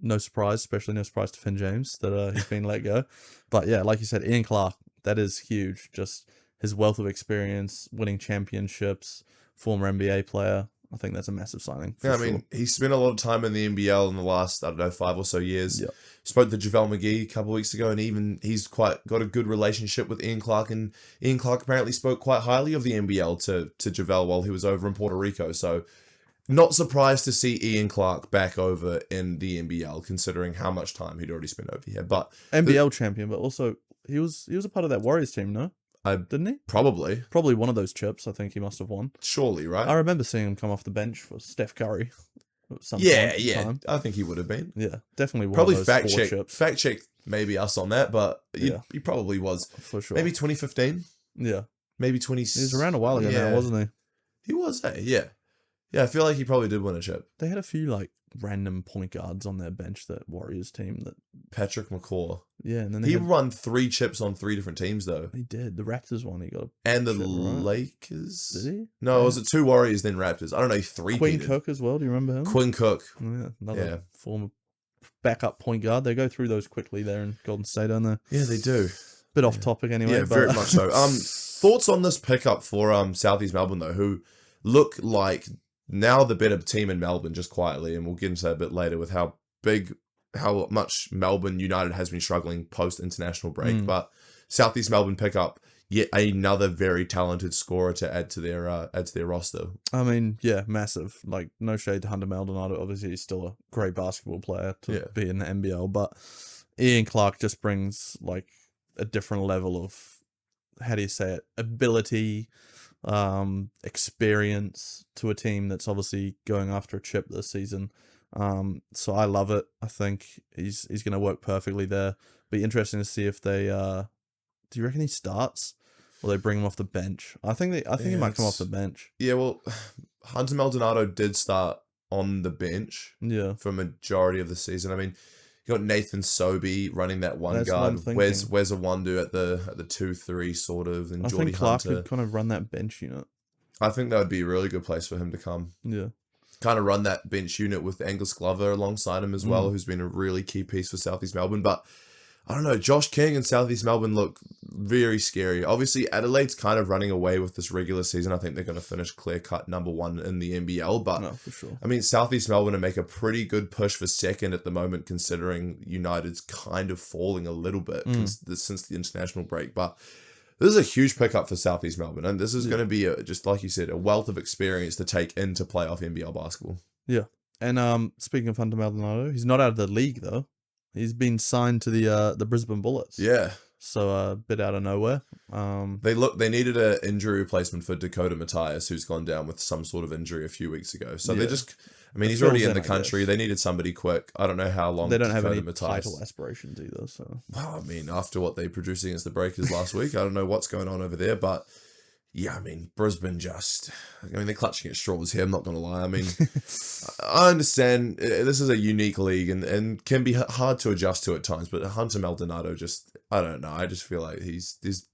no surprise, especially no surprise to Finn James that he's been let go. But yeah, like you said, Ian Clark, that is huge. Just his wealth of experience, winning championships, former NBA player. I think that's a massive signing. For Yeah, I sure. mean, he spent a lot of time in the NBL in the last, 5 or so years. Yep. Spoke to JaVale McGee a couple of weeks ago, and even he's got a good relationship with Ian Clark, and Ian Clark apparently spoke quite highly of the NBL to JaVale while he was over in Puerto Rico. So, not surprised to see Ian Clark back over in the NBL, considering how much time he'd already spent over here. But NBL champion, but also he was a part of that Warriors team, no? Didn't he? Probably, One of those chips. I think he must have won. surely, right? I remember seeing him come off the bench for Steph Curry. At some Yeah, point in yeah. time. I think he would have been. Yeah, definitely one Probably of those four fact chips. check maybe us on that, but Yeah. he probably was. For sure. Maybe 2015, Yeah. maybe 20. He was around a while ago now, wasn't he? He was, yeah. Yeah, I feel like he probably did win a chip. They had a few like random point guards on their bench, that Warriors team. That Patrick McCaw. yeah, and then He won 3 chips on 3 different teams, though. he did the Raptors one. He got a And the chip, right? Lakers. Did he? No, was it 2 Warriors, then Raptors? I don't know, 3 Quinn Cook as well. Do you remember him? Quinn Cook. Yeah, another Yeah. former backup point guard. They go through those quickly there in Golden State, don't they? Yeah, they do. Bit off topic anyway. Yeah, but very much so. Thoughts on this pickup for Southeast Melbourne, though, who look like now the better team in Melbourne, just quietly, and we'll get into that a bit later with how much Melbourne United has been struggling post-international break. But Southeast Melbourne pickup yet another very talented scorer to add to their roster. I mean, yeah, massive. Like, no shade to Hunter Maldonado. Obviously, he's still a great basketball player to be in the NBL, but Ian Clark just brings like a different level of, how do you say it, ability, experience to a team that's obviously going after a chip this season. So I love it. I think he's going to work perfectly there. Be interesting to see if they. Do you reckon he starts, or they bring him off the bench? I think he might come off the bench. Yeah, well, Hunter Maldonado did start on the bench for a majority of the season. I mean, you got Nathan Sobey running that one That's guard. what I'm Where's thinking. Awandu at the 2-3 sort of, and I Geordie think Clark Hunter. could kind of run that bench unit. I think that would be a really good place for him to come. Yeah. Kind of run that bench unit with Angus Glover alongside him as well, who's been a really key piece for Southeast Melbourne. But I don't know, Josh King and Southeast Melbourne look very scary. Obviously, Adelaide's kind of running away with this regular season. I think they're going to finish clear-cut number 1 in the NBL. But, No, for sure. I mean, Southeast Melbourne will make a pretty good push for second at the moment, considering United's kind of falling a little bit since the international break. But this is a huge pickup for Southeast Melbourne, and this is going to be, just like you said, a wealth of experience to take into playoff NBL basketball. Yeah. And speaking of Hunter Maldonado, he's not out of the league though. He's been signed to the Brisbane Bullets. Yeah. So a bit out of nowhere. They needed an injury replacement for Dakota Matthias, who's gone down with some sort of injury a few weeks ago. So they're just, I mean, he's already in the country. They needed somebody quick. I don't know how long. They don't have Dakota any Matthias. title aspirations either. So Well, I mean, after what they produced against the Breakers last week, I don't know what's going on over there, but yeah, I mean, Brisbane they're clutching at straws here, I'm not going to lie. I mean, I understand this is a unique league and can be hard to adjust to at times, but Hunter Maldonado I don't know. I just feel like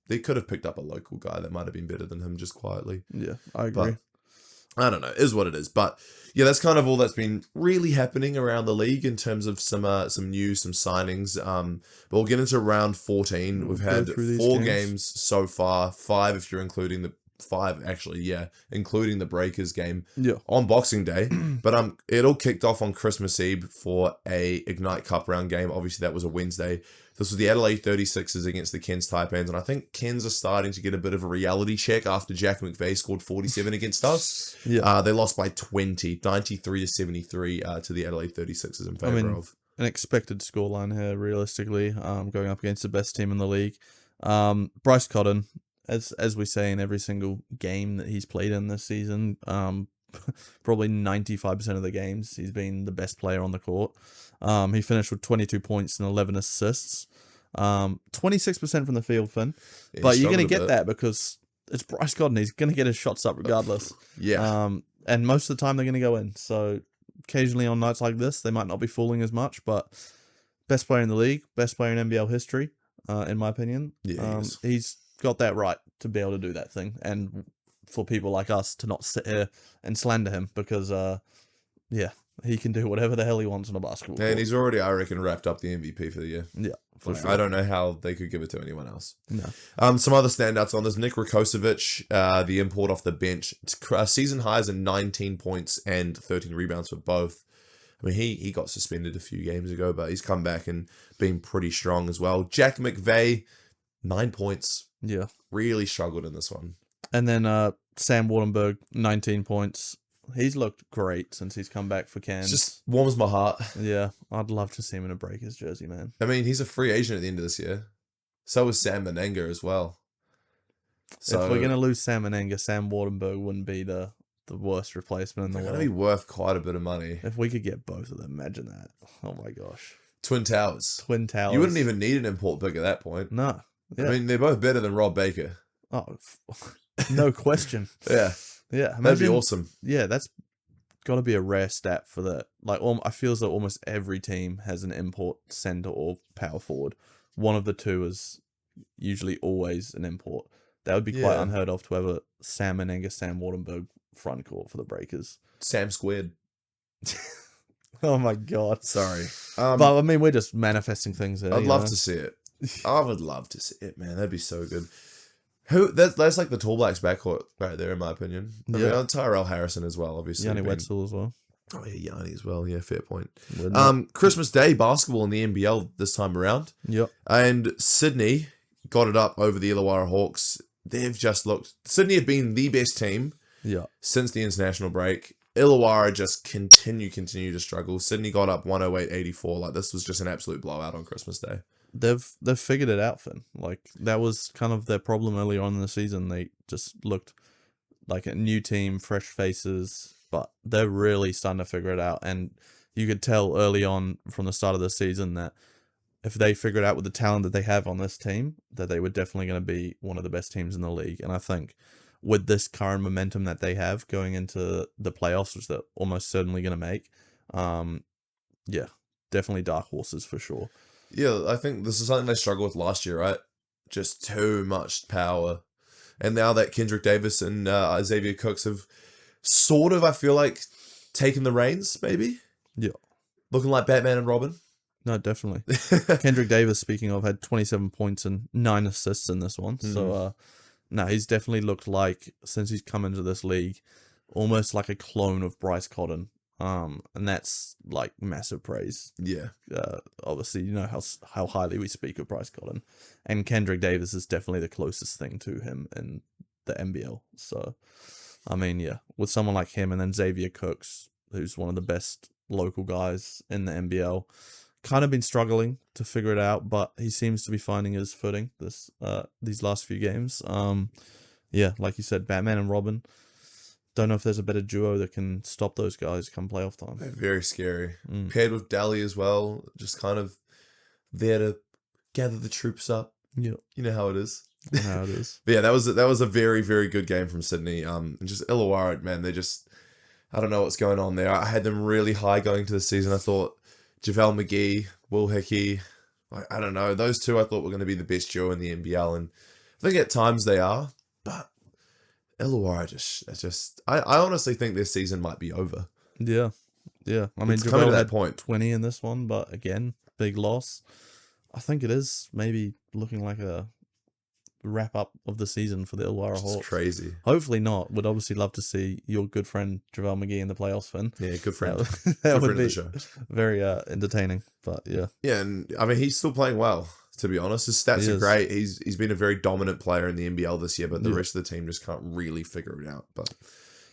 they could have picked up a local guy that might have been better than him just quietly. yeah, I agree. But I don't know. It is what it is. But yeah, that's kind of all that's been really happening around the league in terms of some news, some signings. But we'll get into round 14. We've had 4 games so far, 5 if you're including the 5 actually, yeah, including the Breakers game on Boxing Day. But it all kicked off on Christmas Eve for a Ignite Cup round game. Obviously, that was a Wednesday. This was the Adelaide 36ers against the Cairns Taipans, and I think Cairns are starting to get a bit of a reality check after Jack McVeigh scored 47 against us. Yeah, they lost by 20, 93-73 to the Adelaide 36ers in favour of an expected scoreline here, realistically, going up against the best team in the league. Bryce Cotton, as we say in every single game that he's played in this season, probably 95% of the games he's been the best player on the court. He finished with 22 points and 11 assists. 26% from the field, Finn. Yeah, but you're going to get that because it's Bryce Cotton. He's going to get his shots up regardless. Yeah. And most of the time they're going to go in. So occasionally on nights like this, they might not be fooling as much, but best player in the league, best player in NBL history, in my opinion. Yeah, he's got that right to be able to do that thing. And for people like us to not sit here and slander him because, he can do whatever the hell he wants on a basketball court. And he's already, I reckon, wrapped up the MVP for the year. Yeah, for sure. I don't know how they could give it to anyone else. No. Some other standouts on this: Nick Rakocevic, the import off the bench, season highs in 19 points and 13 rebounds for both. I mean, he got suspended a few games ago, but he's come back and been pretty strong as well. Jack McVeigh, 9 points. Yeah. Really struggled in this one. And then Sam Wardenberg, 19 points. He's looked great since he's come back for Cairns. Just warms my heart. Yeah, I'd love to see him in a Breakers jersey, man. I mean, he's a free agent at the end of this year. So is Sam Menenga as well. So if we're going to lose Sam Menenga, Sam Wardenberg wouldn't be the worst replacement in the they're world. going to be worth quite a bit of money. If we could get both of them, imagine that. Oh my gosh. Twin Towers. Twin Towers. You wouldn't even need an import big at that point. No. Yeah. I mean, they're both better than Rob Baker. Oh, no question. Yeah. Yeah. That'd be awesome. Yeah, that's got to be a rare stat for that. Like, I feel as though almost every team has an import center or power forward. One of the two is usually always an import. That would be quite unheard of to have a Sam Menenga, Sam Wardenberg front court for the Breakers. Sam squared. Oh my god. Sorry. But I mean, we're just manifesting things there. I'd love to see it. I would love to see it, man. That'd be so good. That's like the Tall Blacks backcourt right there, in my opinion. I mean, Tyrell Harrison as well, obviously. Yanni Wetzel as well. Oh yeah, Yanni as well. Yeah, fair point. Wouldn't Christmas Day basketball in the NBL this time around. Yep. And Sydney got it up over the Illawarra Hawks. They've just looked... Sydney have been the best team since the international break. Illawarra just continue to struggle. Sydney got up 108-84. Like, this was just an absolute blowout on Christmas Day. They've figured it out, Finn. Like, that was kind of their problem early on in the season. They just looked like a new team, fresh faces, but they're really starting to figure it out. And you could tell early on from the start of the season that if they figured out with the talent that they have on this team, that they were definitely going to be one of the best teams in the league. And I think with this current momentum that they have going into the playoffs, which they're almost certainly going to make, definitely dark horses for sure. Yeah, I think this is something they struggled with last year, right? Just too much power. And now that Kendrick Davis and Xavier Cooks have sort of, I feel like, taken the reins, maybe? Yeah. Looking like Batman and Robin. No, definitely. Kendrick Davis, speaking of, had 27 points and 9 assists in this one. So, he's definitely looked like, since he's come into this league, almost like a clone of Bryce Cotton. And that's like massive praise. Yeah. Obviously, you know how highly we speak of Bryce Cotton, and Kendrick Davis is definitely the closest thing to him in the NBL. So, I mean, with someone like him, and then Xavier Cooks, who's one of the best local guys in the NBL, kind of been struggling to figure it out, but he seems to be finding his footing these last few games. Like you said, Batman and Robin. Don't know if there's a better duo that can stop those guys come playoff time. They're very scary. Paired with Daly as well, just kind of there to gather the troops up. Yeah, you know how it is. How it is. But yeah, that was a very, very good game from Sydney. And just Illawarra, man, I don't know what's going on there. I had them really high going to the season. I thought JaVale McGee, Will Hickey, I don't know, those two I thought were going to be the best duo in the NBL, and I think at times they are, but Illawarra I honestly think this season might be over. Yeah. I mean, It's coming to JaVale that had point. 20 in this one, but again, big loss. I think it is maybe looking like a wrap up of the season for the Illawarra Hawks. It's crazy. Hopefully not. Would obviously love to see your good friend JaVale McGee in the playoffs, Finn. Yeah, good friend. That Good would friend be of the show. very entertaining. But yeah. Yeah, and I mean, he's still playing well, to be honest. His stats are great. He's been a very dominant player in the NBL this year, but the rest of the team just can't really figure it out. But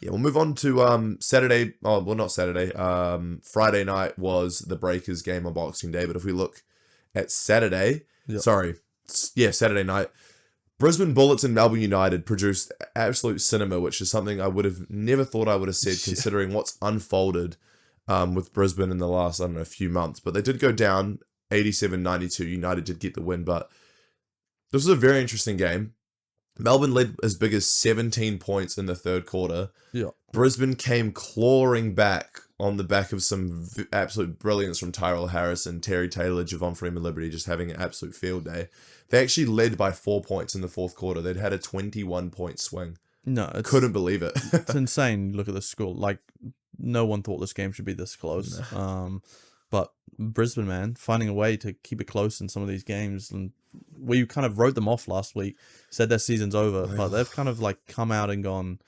yeah, we'll move on to Saturday. Oh, well, not Saturday. Friday night was the Breakers game on Boxing Day. But if we look at Saturday, Saturday night, Brisbane Bullets and Melbourne United produced absolute cinema, which is something I would have never thought I would have said, considering what's unfolded with Brisbane in the last, few months. But they did go down 87-92. United did get the win, but this was a very interesting game. Melbourne led as big as 17 points in the third quarter. Yeah. Brisbane came clawing back on the back of some absolute brilliance from Tyrell Harrison, Terry Taylor, Javon Freeman-Liberty, just having an absolute field day. They actually led by 4 points in the fourth quarter. They'd had a 21-point swing. No, Couldn't believe it. It's insane. Look at the score. Like, no one thought this game should be this close. But Brisbane, man, finding a way to keep it close in some of these games, and we kind of wrote them off last week, said their season's over, but they've kind of like come out and gone,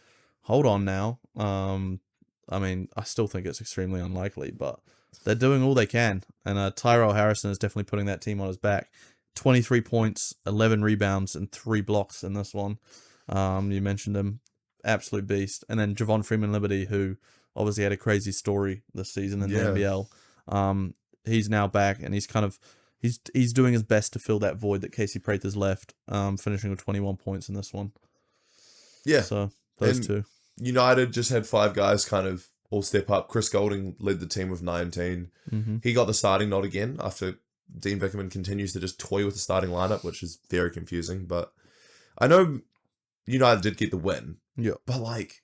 hold on now. I mean, I still think it's extremely unlikely, but they're doing all they can, and Tyrell Harrison is definitely putting that team on his back. 23 points, 11 rebounds, and 3 blocks in this one. You mentioned him, absolute beast. And then Javon Freeman-Liberty, who obviously had a crazy story this season in the NBL. He's now back, and he's kind of he's doing his best to fill that void that Casey Prather's left, finishing with 21 points in this one. Yeah. So those two. United just had 5 guys kind of all step up. Chris Golding led the team with 19. Mm-hmm. He got the starting nod again after Dean Vickerman continues to just toy with the starting lineup, which is very confusing. But I know United did get the win. Yeah. But like,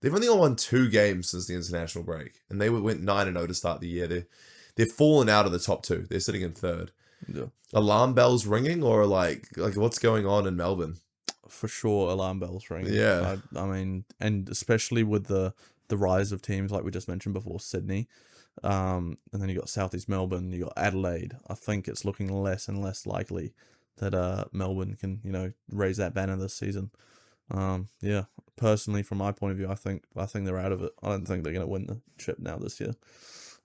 they've only won 2 games since the international break, and they went 9-0 to start the year. They're fallen out of the top 2. They're sitting in 3rd. Yeah. Alarm bells ringing, or like what's going on in Melbourne? For sure, alarm bells ringing. Yeah. I mean, and especially with the rise of teams like we just mentioned before, Sydney, and then you got Southeast Melbourne, you got Adelaide. I think it's looking less and less likely that Melbourne can raise that banner this season. Yeah, personally, from my point of view, I think they're out of it. I don't think they're going to win the chip now this year.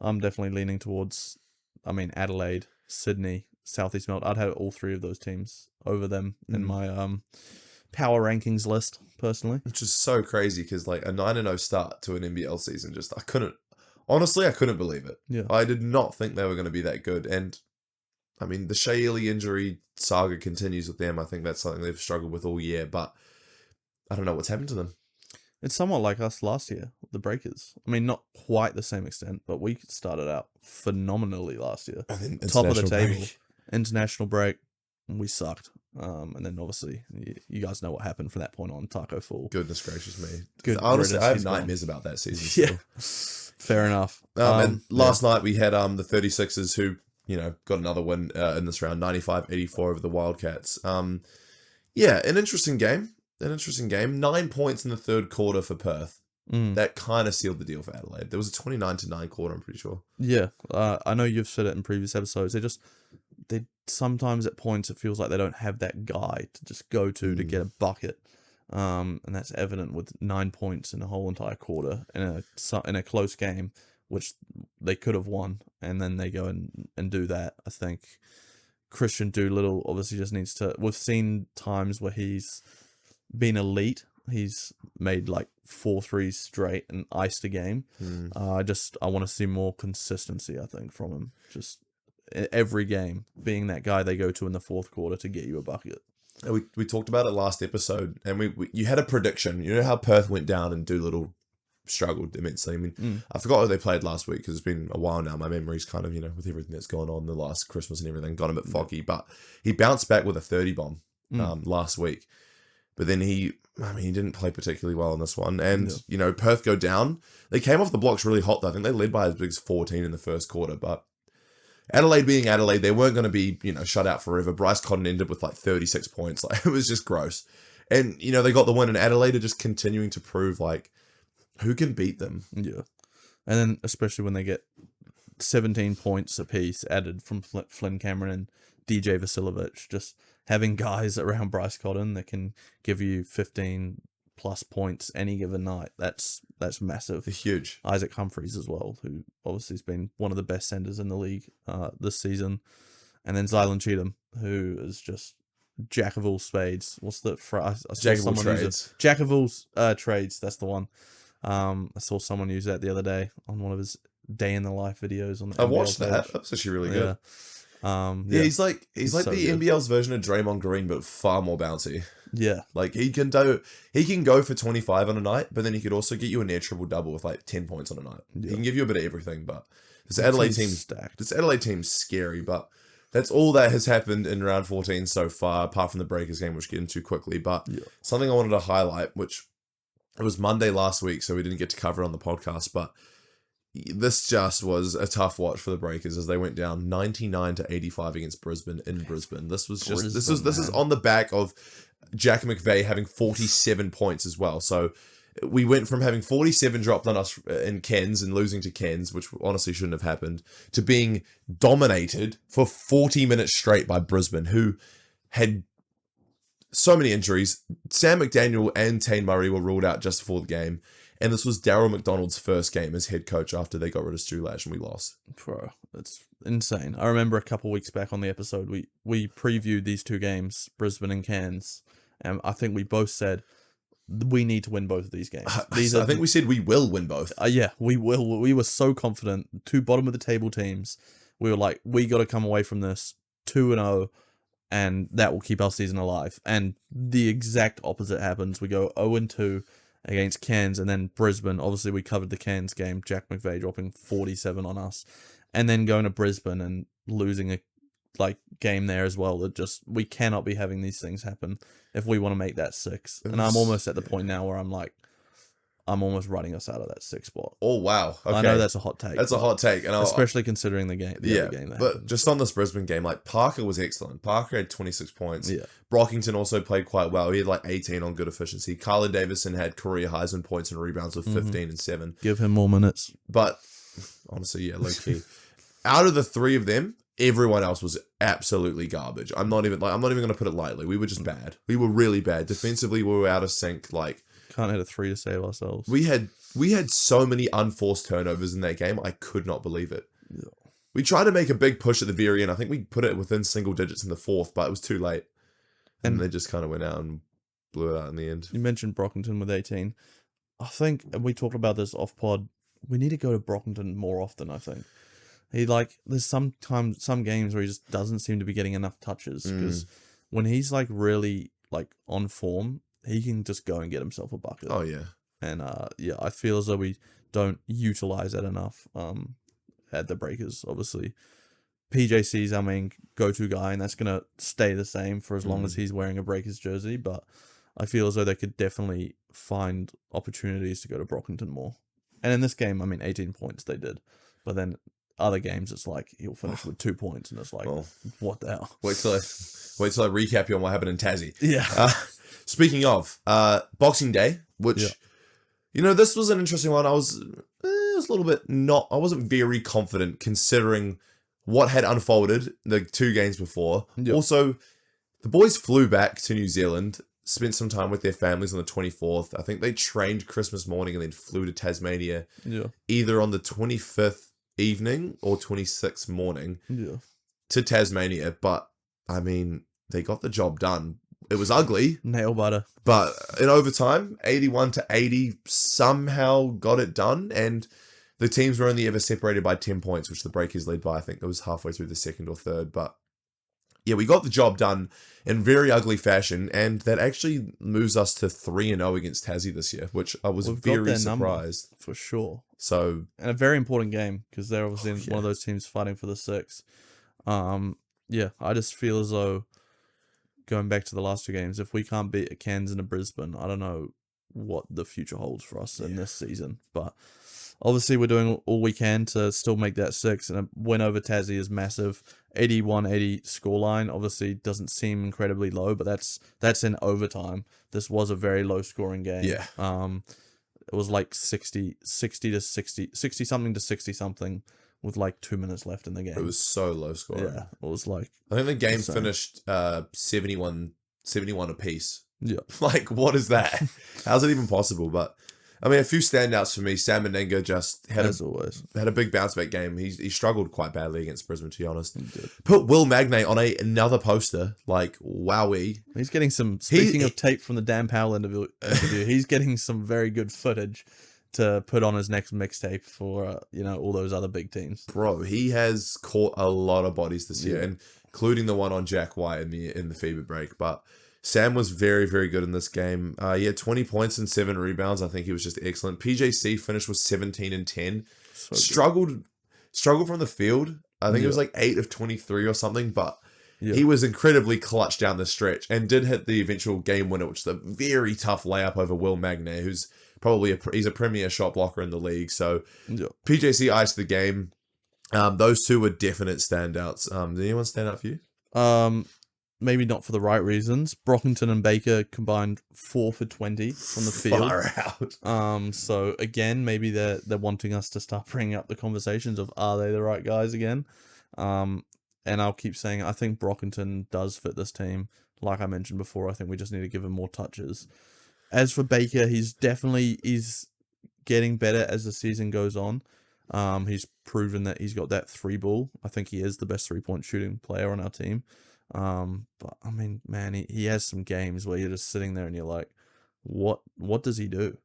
I'm definitely leaning towards, Adelaide, Sydney, Southeast Melbourne. I'd have all 3 of those teams over them in my power rankings list, personally. Which is so crazy because like a 9-0 start to an NBL season, I couldn't believe it. Yeah. I did not think they were going to be that good. And I mean, the Shea Ely injury saga continues with them. I think that's something they've struggled with all year, but I don't know what's happened to them. It's somewhat like us last year, the Breakers. I mean, not quite the same extent, but we started out phenomenally last year. And then Top of the table. break. International break, we sucked. And then obviously, you guys know what happened from that point on. Taco Fall. Goodness gracious me. Good Honestly, riddance, I have he's gone. nightmares about that season still. Yeah, fair enough. And last night we had the 36ers who, got another win in this round, 95-84 over the Wildcats. Yeah, an interesting game. 9 points in the 3rd quarter for Perth. That kind of sealed the deal for Adelaide. There was a 29-9 quarter, I'm pretty sure. Yeah, I know you've said it in previous episodes. They sometimes at points it feels like they don't have that guy to just go to get a bucket. And that's evident with 9 points in a whole entire quarter in a close game, which they could have won, and then they go and do that. I think Christian Doolittle obviously just needs to. We've seen times where he's been elite. He's made like 4 threes straight and iced a game. I want to see more consistency, I think, from him. Just every game being that guy they go to in the 4th quarter to get you a bucket. We talked about it last episode, and you had a prediction. You know how Perth went down and Doolittle struggled immensely. I mean, I forgot who they played last week because it's been a while now. My memory's kind of, with everything that's gone on the last Christmas and everything, got a bit foggy. But he bounced back with a 30 bomb last week. But then he didn't play particularly well in this one. And, Perth go down. They came off the blocks really hot, though. I think they led by as big as 14 in the 1st quarter. But Adelaide being Adelaide, they weren't going to be, shut out forever. Bryce Cotton ended with like 36 points. Like, it was just gross. And, they got the win. And Adelaide are just continuing to prove, like, who can beat them? Yeah. And then, especially when they get 17 points apiece added from Flynn Cameron and DJ Vasiljevic, just having guys around Bryce Cotton that can give you 15 plus points any given night, that's massive. They're huge. Isaac Humphries as well, who obviously has been one of the best centers in the league this season. And then Zylan Cheatham, who is just jack of all spades. What's the phrase? Jack of all trades. Jack of all trades, that's the one. I saw someone use that the other day on one of his day in the life videos on the I NBL watched page. that. That's actually really good. Yeah. He's like so the good. NBL's version of Draymond Green, but far more bouncy. Yeah. Like he can go for 25 on a night, but then he could also get you a near triple double with like 10 points on a night. Yeah. He can give you a bit of everything, but this Adelaide team's stacked. This Adelaide team's scary, but that's all that has happened in round 14 so far, apart from the Breakers game, which we'll get into quickly. But something I wanted to highlight, which it was Monday last week, so we didn't get to cover it on the podcast, but this just was a tough watch for the Breakers as they went down 99-85 against Brisbane in Brisbane. This was just this is on the back of Jack McVeigh having 47 points as well. So we went from having 47 dropped on us in Cairns and losing to Cairns, which honestly shouldn't have happened, to being dominated for 40 minutes straight by Brisbane, who had so many injuries. Sam McDaniel and Tane Murray were ruled out just before the game. And this was Daryl McDonald's first game as head coach after they got rid of Stu Lash and we lost. Bro, it's insane. I remember a couple weeks back on the episode, we previewed these two games, Brisbane and Cairns, and I think we both said we need to win both of these games. I think we said we will win both. Yeah, we will. We were so confident. Two bottom of the table teams. We were like, we got to come away from this 2-0, and that will keep our season alive. And the exact opposite happens. We go 0-2. Against Cairns, and then Brisbane. Obviously, we covered the Cairns game. Jack McVeigh dropping 47 on us, and then going to Brisbane and losing a game there as well. That just, we cannot be having these things happen if we want to make that 6. And I'm almost at the point now where I'm like, I'm almost running us out of that 6 spot. Oh wow! Okay. I know that's a hot take. That's a hot take, and especially considering the game. The other game that but happened. just on this Brisbane game, like Parker was excellent. Parker had 26 points. Yeah. Brockington also played quite well. He had like 18 on good efficiency. Carla Davison had career highs in points and rebounds with 15 and 7. Give him more minutes. But honestly, yeah, low key. Out of the 3 of them, everyone else was absolutely garbage. I'm not even going to put it lightly. We were just bad. We were really bad. Defensively, we were out of sync. Like, can't hit a 3 to save ourselves. We had so many unforced turnovers in that game. I could not believe it. Yeah. We tried to make a big push at the very end. I think we put it within single digits in the 4th, but it was too late. And they just kind of went out and blew it out in the end. You mentioned Brockington with 18. I think, and we talked about this off pod, we need to go to Brockington more often, I think. There's some games where he just doesn't seem to be getting enough touches, because when he's really on form, he can just go and get himself a bucket. Oh, yeah. And I feel as though we don't utilize that enough at the Breakers, obviously. PJC's our main go-to guy, and that's going to stay the same for as long as he's wearing a Breakers jersey, but I feel as though they could definitely find opportunities to go to Brockington more. And in this game, 18 points they did. But then other games, it's like he'll finish with 2 points, and it's like, what the hell? Wait till I recap you on what happened in Tassie. Yeah. Speaking of, Boxing Day, which... Yeah. This was an interesting one. I was a little bit I wasn't very confident considering what had unfolded the 2 games before. Yep. Also, the boys flew back to New Zealand, spent some time with their families on the 24th. I think they trained Christmas morning and then flew to Tasmania either on the 25th evening or 26th morning to Tasmania. But, they got the job done. It was ugly. Nail butter. But in overtime, 81-80 somehow got it done. And the teams were only ever separated by 10 points, which the Breakers led by, I think it was halfway through the 2nd or 3rd. But yeah, we got the job done in very ugly fashion. And that actually moves us to 3-0 against Tassie this year, which I was very surprised. For sure. So, and a very important game, because they're obviously one of those teams fighting for the 6. I just feel as though, going back to the last 2 games, if we can't beat a Cairns and a Brisbane, I don't know what the future holds for us in this season. But obviously, we're doing all we can to still make that 6, and a win over Tassie is massive. 81-80 scoreline obviously doesn't seem incredibly low, but that's in overtime. This was a very low scoring game. Yeah. It was like 60 to 60 something with 2 minutes left in the game. It was so low scoring. Yeah, it was I think the game finished 71 apiece. Yeah. What is that? How's it even possible? But, a few standouts for me. Sam Menenga just had a big bounce back game. He struggled quite badly against Brisbane, to be honest. He did. Put Will Magnay on another poster. Wowee. He's getting some, speaking of tape from the Dan Powell interview, he's getting some very good footage to put on his next mixtape for, all those other big teams. Bro, he has caught a lot of bodies this year, including the one on Jack White in the fever break. But Sam was very, very good in this game. He had 20 points and 7 rebounds. I think he was just excellent. PJC finished with 17 and 10. So struggled from the field. I think it was 8 of 23 or something, but he was incredibly clutch down the stretch and did hit the eventual game winner, which is a very tough layup over Will Magnay, who's probably he's a premier shot blocker in the league. So PJC iced the game. Those 2 were definite standouts. Did anyone stand out for you? maybe not for the right reasons. Brockington and Baker combined 4 for 20 from the field. Far out. So again, maybe they're wanting us to start bringing up the conversations of, are they the right guys again? And I'll keep saying, I think Brockington does fit this team. Like I mentioned before, I think we just need to give him more touches. As for Baker, he's getting better as the season goes on. He's proven that he's got that 3 ball. I think he is the best 3-point shooting player on our team. But I mean, man, he has some games where you're just sitting there and you're like, what does he do?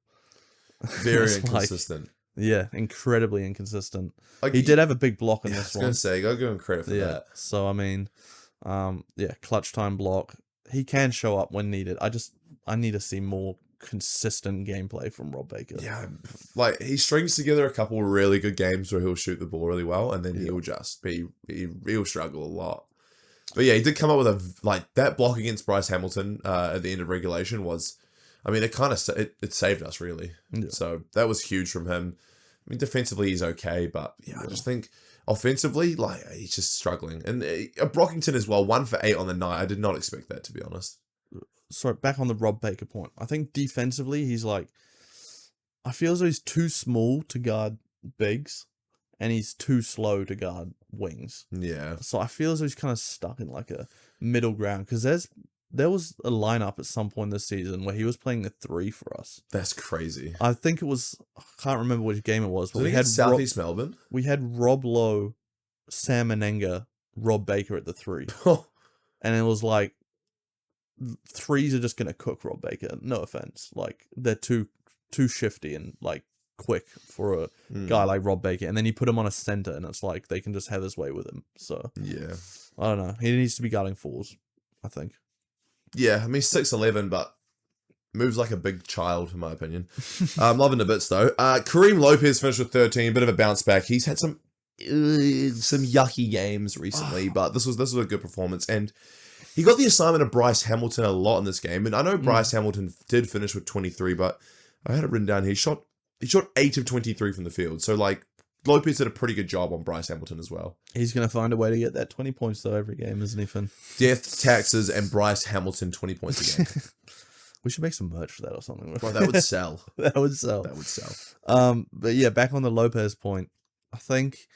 Very inconsistent. Yeah, incredibly inconsistent. Like, he did have a big block in this I was one. gonna say, gotta give him credit for that. So I mean, clutch time block. He can show up when needed. I need to see more consistent gameplay from Rob Baker. Yeah, like he strings together a couple really good games where he'll shoot the ball really well, and then he'll just he'll struggle a lot. But yeah, he did come up with that block against Bryce Hamilton at the end of regulation was, I mean, it saved us really. Yeah. So that was huge from him. I mean, defensively he's okay, but I just think offensively, he's just struggling. And Brockington as well, 1 for 8 on the night. I did not expect that, to be honest. Sorry, back on the Rob Baker point. I think defensively, he's I feel as though he's too small to guard bigs, and he's too slow to guard wings. Yeah. So I feel as though he's kind of stuck in a middle ground, because there was a lineup at some point this season where he was playing the 3 for us. That's crazy. I think it was, I can't remember which game it was, but we had Southeast Melbourne. We had Rob Lowe, Sam Menenga, Rob Baker at the 3. And it was like, 3s are just going to cook Rob Baker. No offense. They're too shifty and quick for a guy like Rob Baker. And then you put him on a center and it's like they can just have his way with him. So yeah, I don't know. He needs to be guarding 4s, I think. Yeah, I mean 6'11", but moves like a big child in my opinion. I'm loving the bits though. Kareem Lopez finished with 13, bit of a bounce back. He's had some yucky games recently, but this was a good performance, and he got the assignment of Bryce Hamilton a lot in this game. And I know Bryce Hamilton did finish with 23, but I had it written down here. He shot 8 of 23 from the field. So Lopez did a pretty good job on Bryce Hamilton as well. He's going to find a way to get that 20 points though every game, isn't he, Finn? Death, taxes, and Bryce Hamilton 20 points a game. We should make some merch for that or something. Well, that would sell. That would sell. But yeah, back on the Lopez point, I think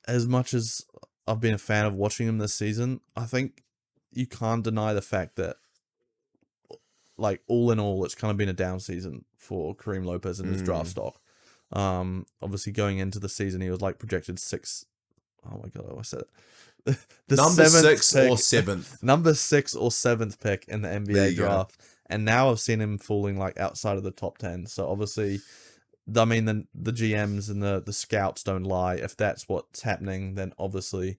as much as I've been a fan of watching him this season, I think you can't deny the fact that, all in all, it's kind of been a down season for Kareem Lopez in his draft stock. Obviously, going into the season, he was projected 6. Oh my god, I said it. The number 6 pick, or 7th. Number 6 or 7th pick in the NBA draft. And now I've seen him falling outside of the top 10. So obviously, I mean, the GMs and the scouts don't lie. If that's what's happening, then obviously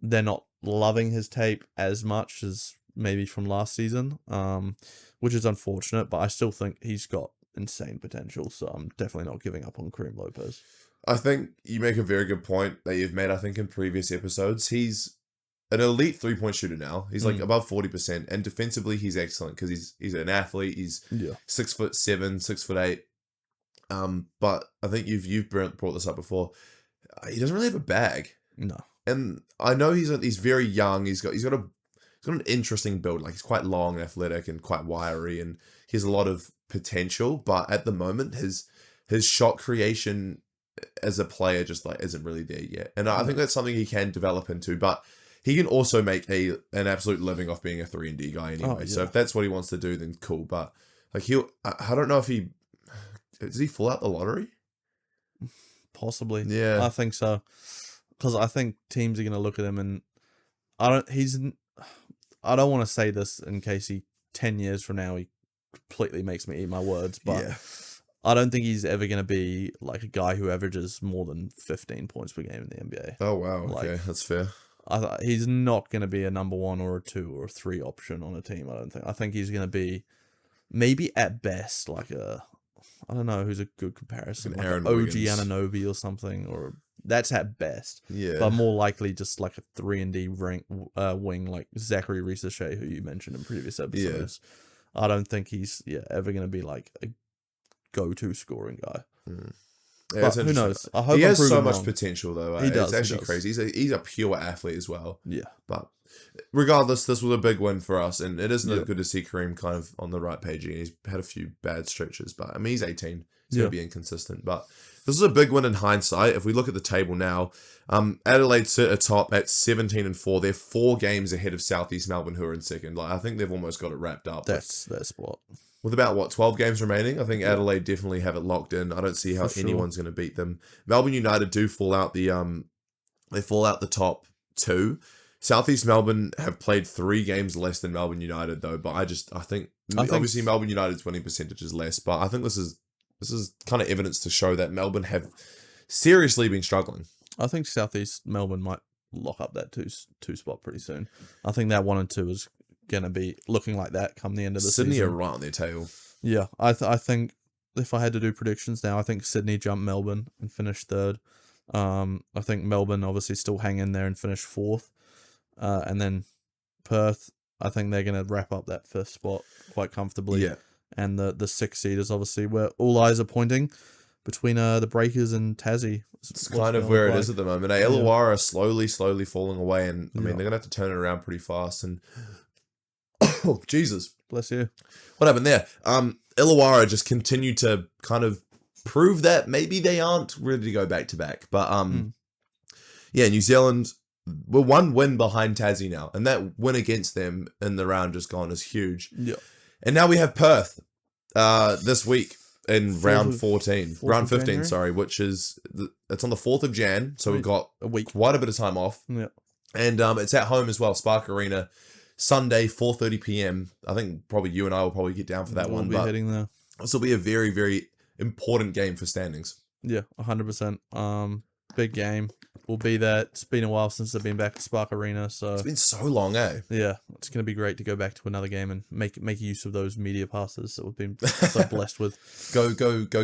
they're not loving his tape as much as maybe from last season, which is unfortunate, but I still think he's got insane potential, so I'm definitely not giving up on Kareem Lopez. I think you make a very good point that you've made, I think, in previous episodes. He's an elite 3-point shooter now. He's above 40%, and defensively he's excellent because he's an athlete. He's 6'7", 6'8". But I think you've brought this up before. He doesn't really have a bag. No. And I know he's very young. He's got an interesting build. He's quite long, athletic, and quite wiry, and he has a lot of potential. But at the moment, his shot creation as a player just isn't really there yet. And I think that's something he can develop into. But he can also make an absolute living off being a 3-and-D guy anyway. Oh, yeah. So if that's what he wants to do, then cool. But I don't know if does he fall out the lottery? Possibly. Yeah, I think so. Because I think teams are going to look at him, and I don't want to say this in case 10 years from now he completely makes me eat my words, but I don't think he's ever going to be a guy who averages more than 15 points per game in the NBA. Oh wow, okay, that's fair. He's not going to be a number 1 or a 2 or a 3 option on a team. I think he's going to be maybe at best I don't know who's a good comparison, Aaron OG Wiggins. Anunoby or something, or that's at best. Yeah, but more likely just a 3-and-D wing like Zachary Reese-Shea, who you mentioned in previous episodes. Yeah. I don't think he's ever going to be a go-to scoring guy. Yeah, But it's who interesting. knows? I hope He I'm has so proven much wrong. potential, though. He does, It's actually he does. crazy. He's a pure athlete as well. Yeah. But regardless, this was a big win for us, and it is Yeah. good to see Kareem kind of on the right page again. He's had a few bad stretches, but I mean, he's 18. He's going to be inconsistent. But this is a big win in hindsight. If we look at the table now, Adelaide sit atop at 17-4. They're 4 games ahead of Southeast Melbourne, who are in second. Like, I think they've almost got it wrapped up. That's their spot. With about, 12 games remaining? I think Adelaide definitely have it locked in. I don't see how For sure. anyone's going to beat them. Melbourne United do fall out the top 2. Southeast Melbourne have played 3 games less than Melbourne United, though. But I think obviously Melbourne United's winning percentage is less. But I think this is kind of evidence to show that Melbourne have seriously been struggling. I think Southeast Melbourne might lock up that two spot pretty soon. I think that 1 and 2 is going to be looking like that come the end of the Sydney season. are right on their tail. Yeah, I think if I had to do predictions now, I think Sydney jump Melbourne and finish 3rd. I think Melbourne obviously still hang in there and finish 4th. And then Perth, I think they're going to wrap up that 5th spot quite comfortably. Yeah. And the 6th seed is obviously where all eyes are pointing between the Breakers and Tassie. It's kind of where it is at the moment. Illawarra are slowly falling away, and I mean, they're going to have to turn it around pretty fast. And oh, Jesus. Bless you. What happened there? Illawarra just continue to kind of prove that maybe they aren't ready to go back to back. But yeah, New Zealand, we're 1 win behind Tassie now, and that win against them in the round just gone is huge. Yeah. And now we have Perth this week in round 14, round 15, January? sorry, which is it's on the 4th of Jan, so we've got a week, quite a bit of time off. Yeah. And it's at home as well, Spark Arena, Sunday 4:30 p.m. I think probably you and I will probably get down for that one, We'll be but heading there. this will be a very, very important game for standings. Yeah, 100%. Big game. We'll be there. It's been a while since I've been back to Spark Arena, so It's been so long, eh? yeah, it's going to be great to go back to another game and make use of those media passes that we've been so blessed with. Go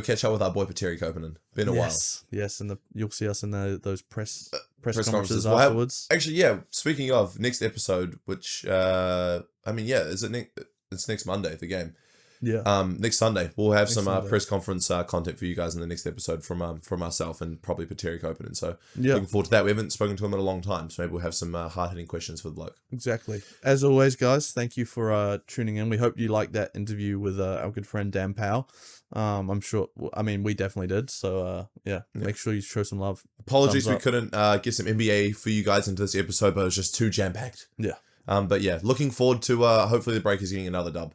catch up with our boy Pateri Kopanen. Been a while. Yes, and you'll see us in those press Press conferences We'll have- afterwards. Actually, yeah. Speaking of next episode, which I mean, yeah, it's next Monday the game. Yeah, Next Sunday we'll have some Sunday. press conference content for you guys in the next episode from myself and probably Pateri Kopanen. So yeah, looking forward to that. We haven't spoken to him in a long time, so maybe we'll have some hard hitting questions for the bloke. exactly. As always, guys, thank you for tuning in. We hope you liked that interview with our good friend Dan Powell. I'm sure. I mean, we definitely did. So yeah, make sure you show some love. Apologies we Thumbs up. couldn't get some NBA for you guys into this episode, but it was just too jam packed. Yeah. But yeah, looking forward to hopefully the Breakers getting another dub.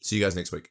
See you guys next week.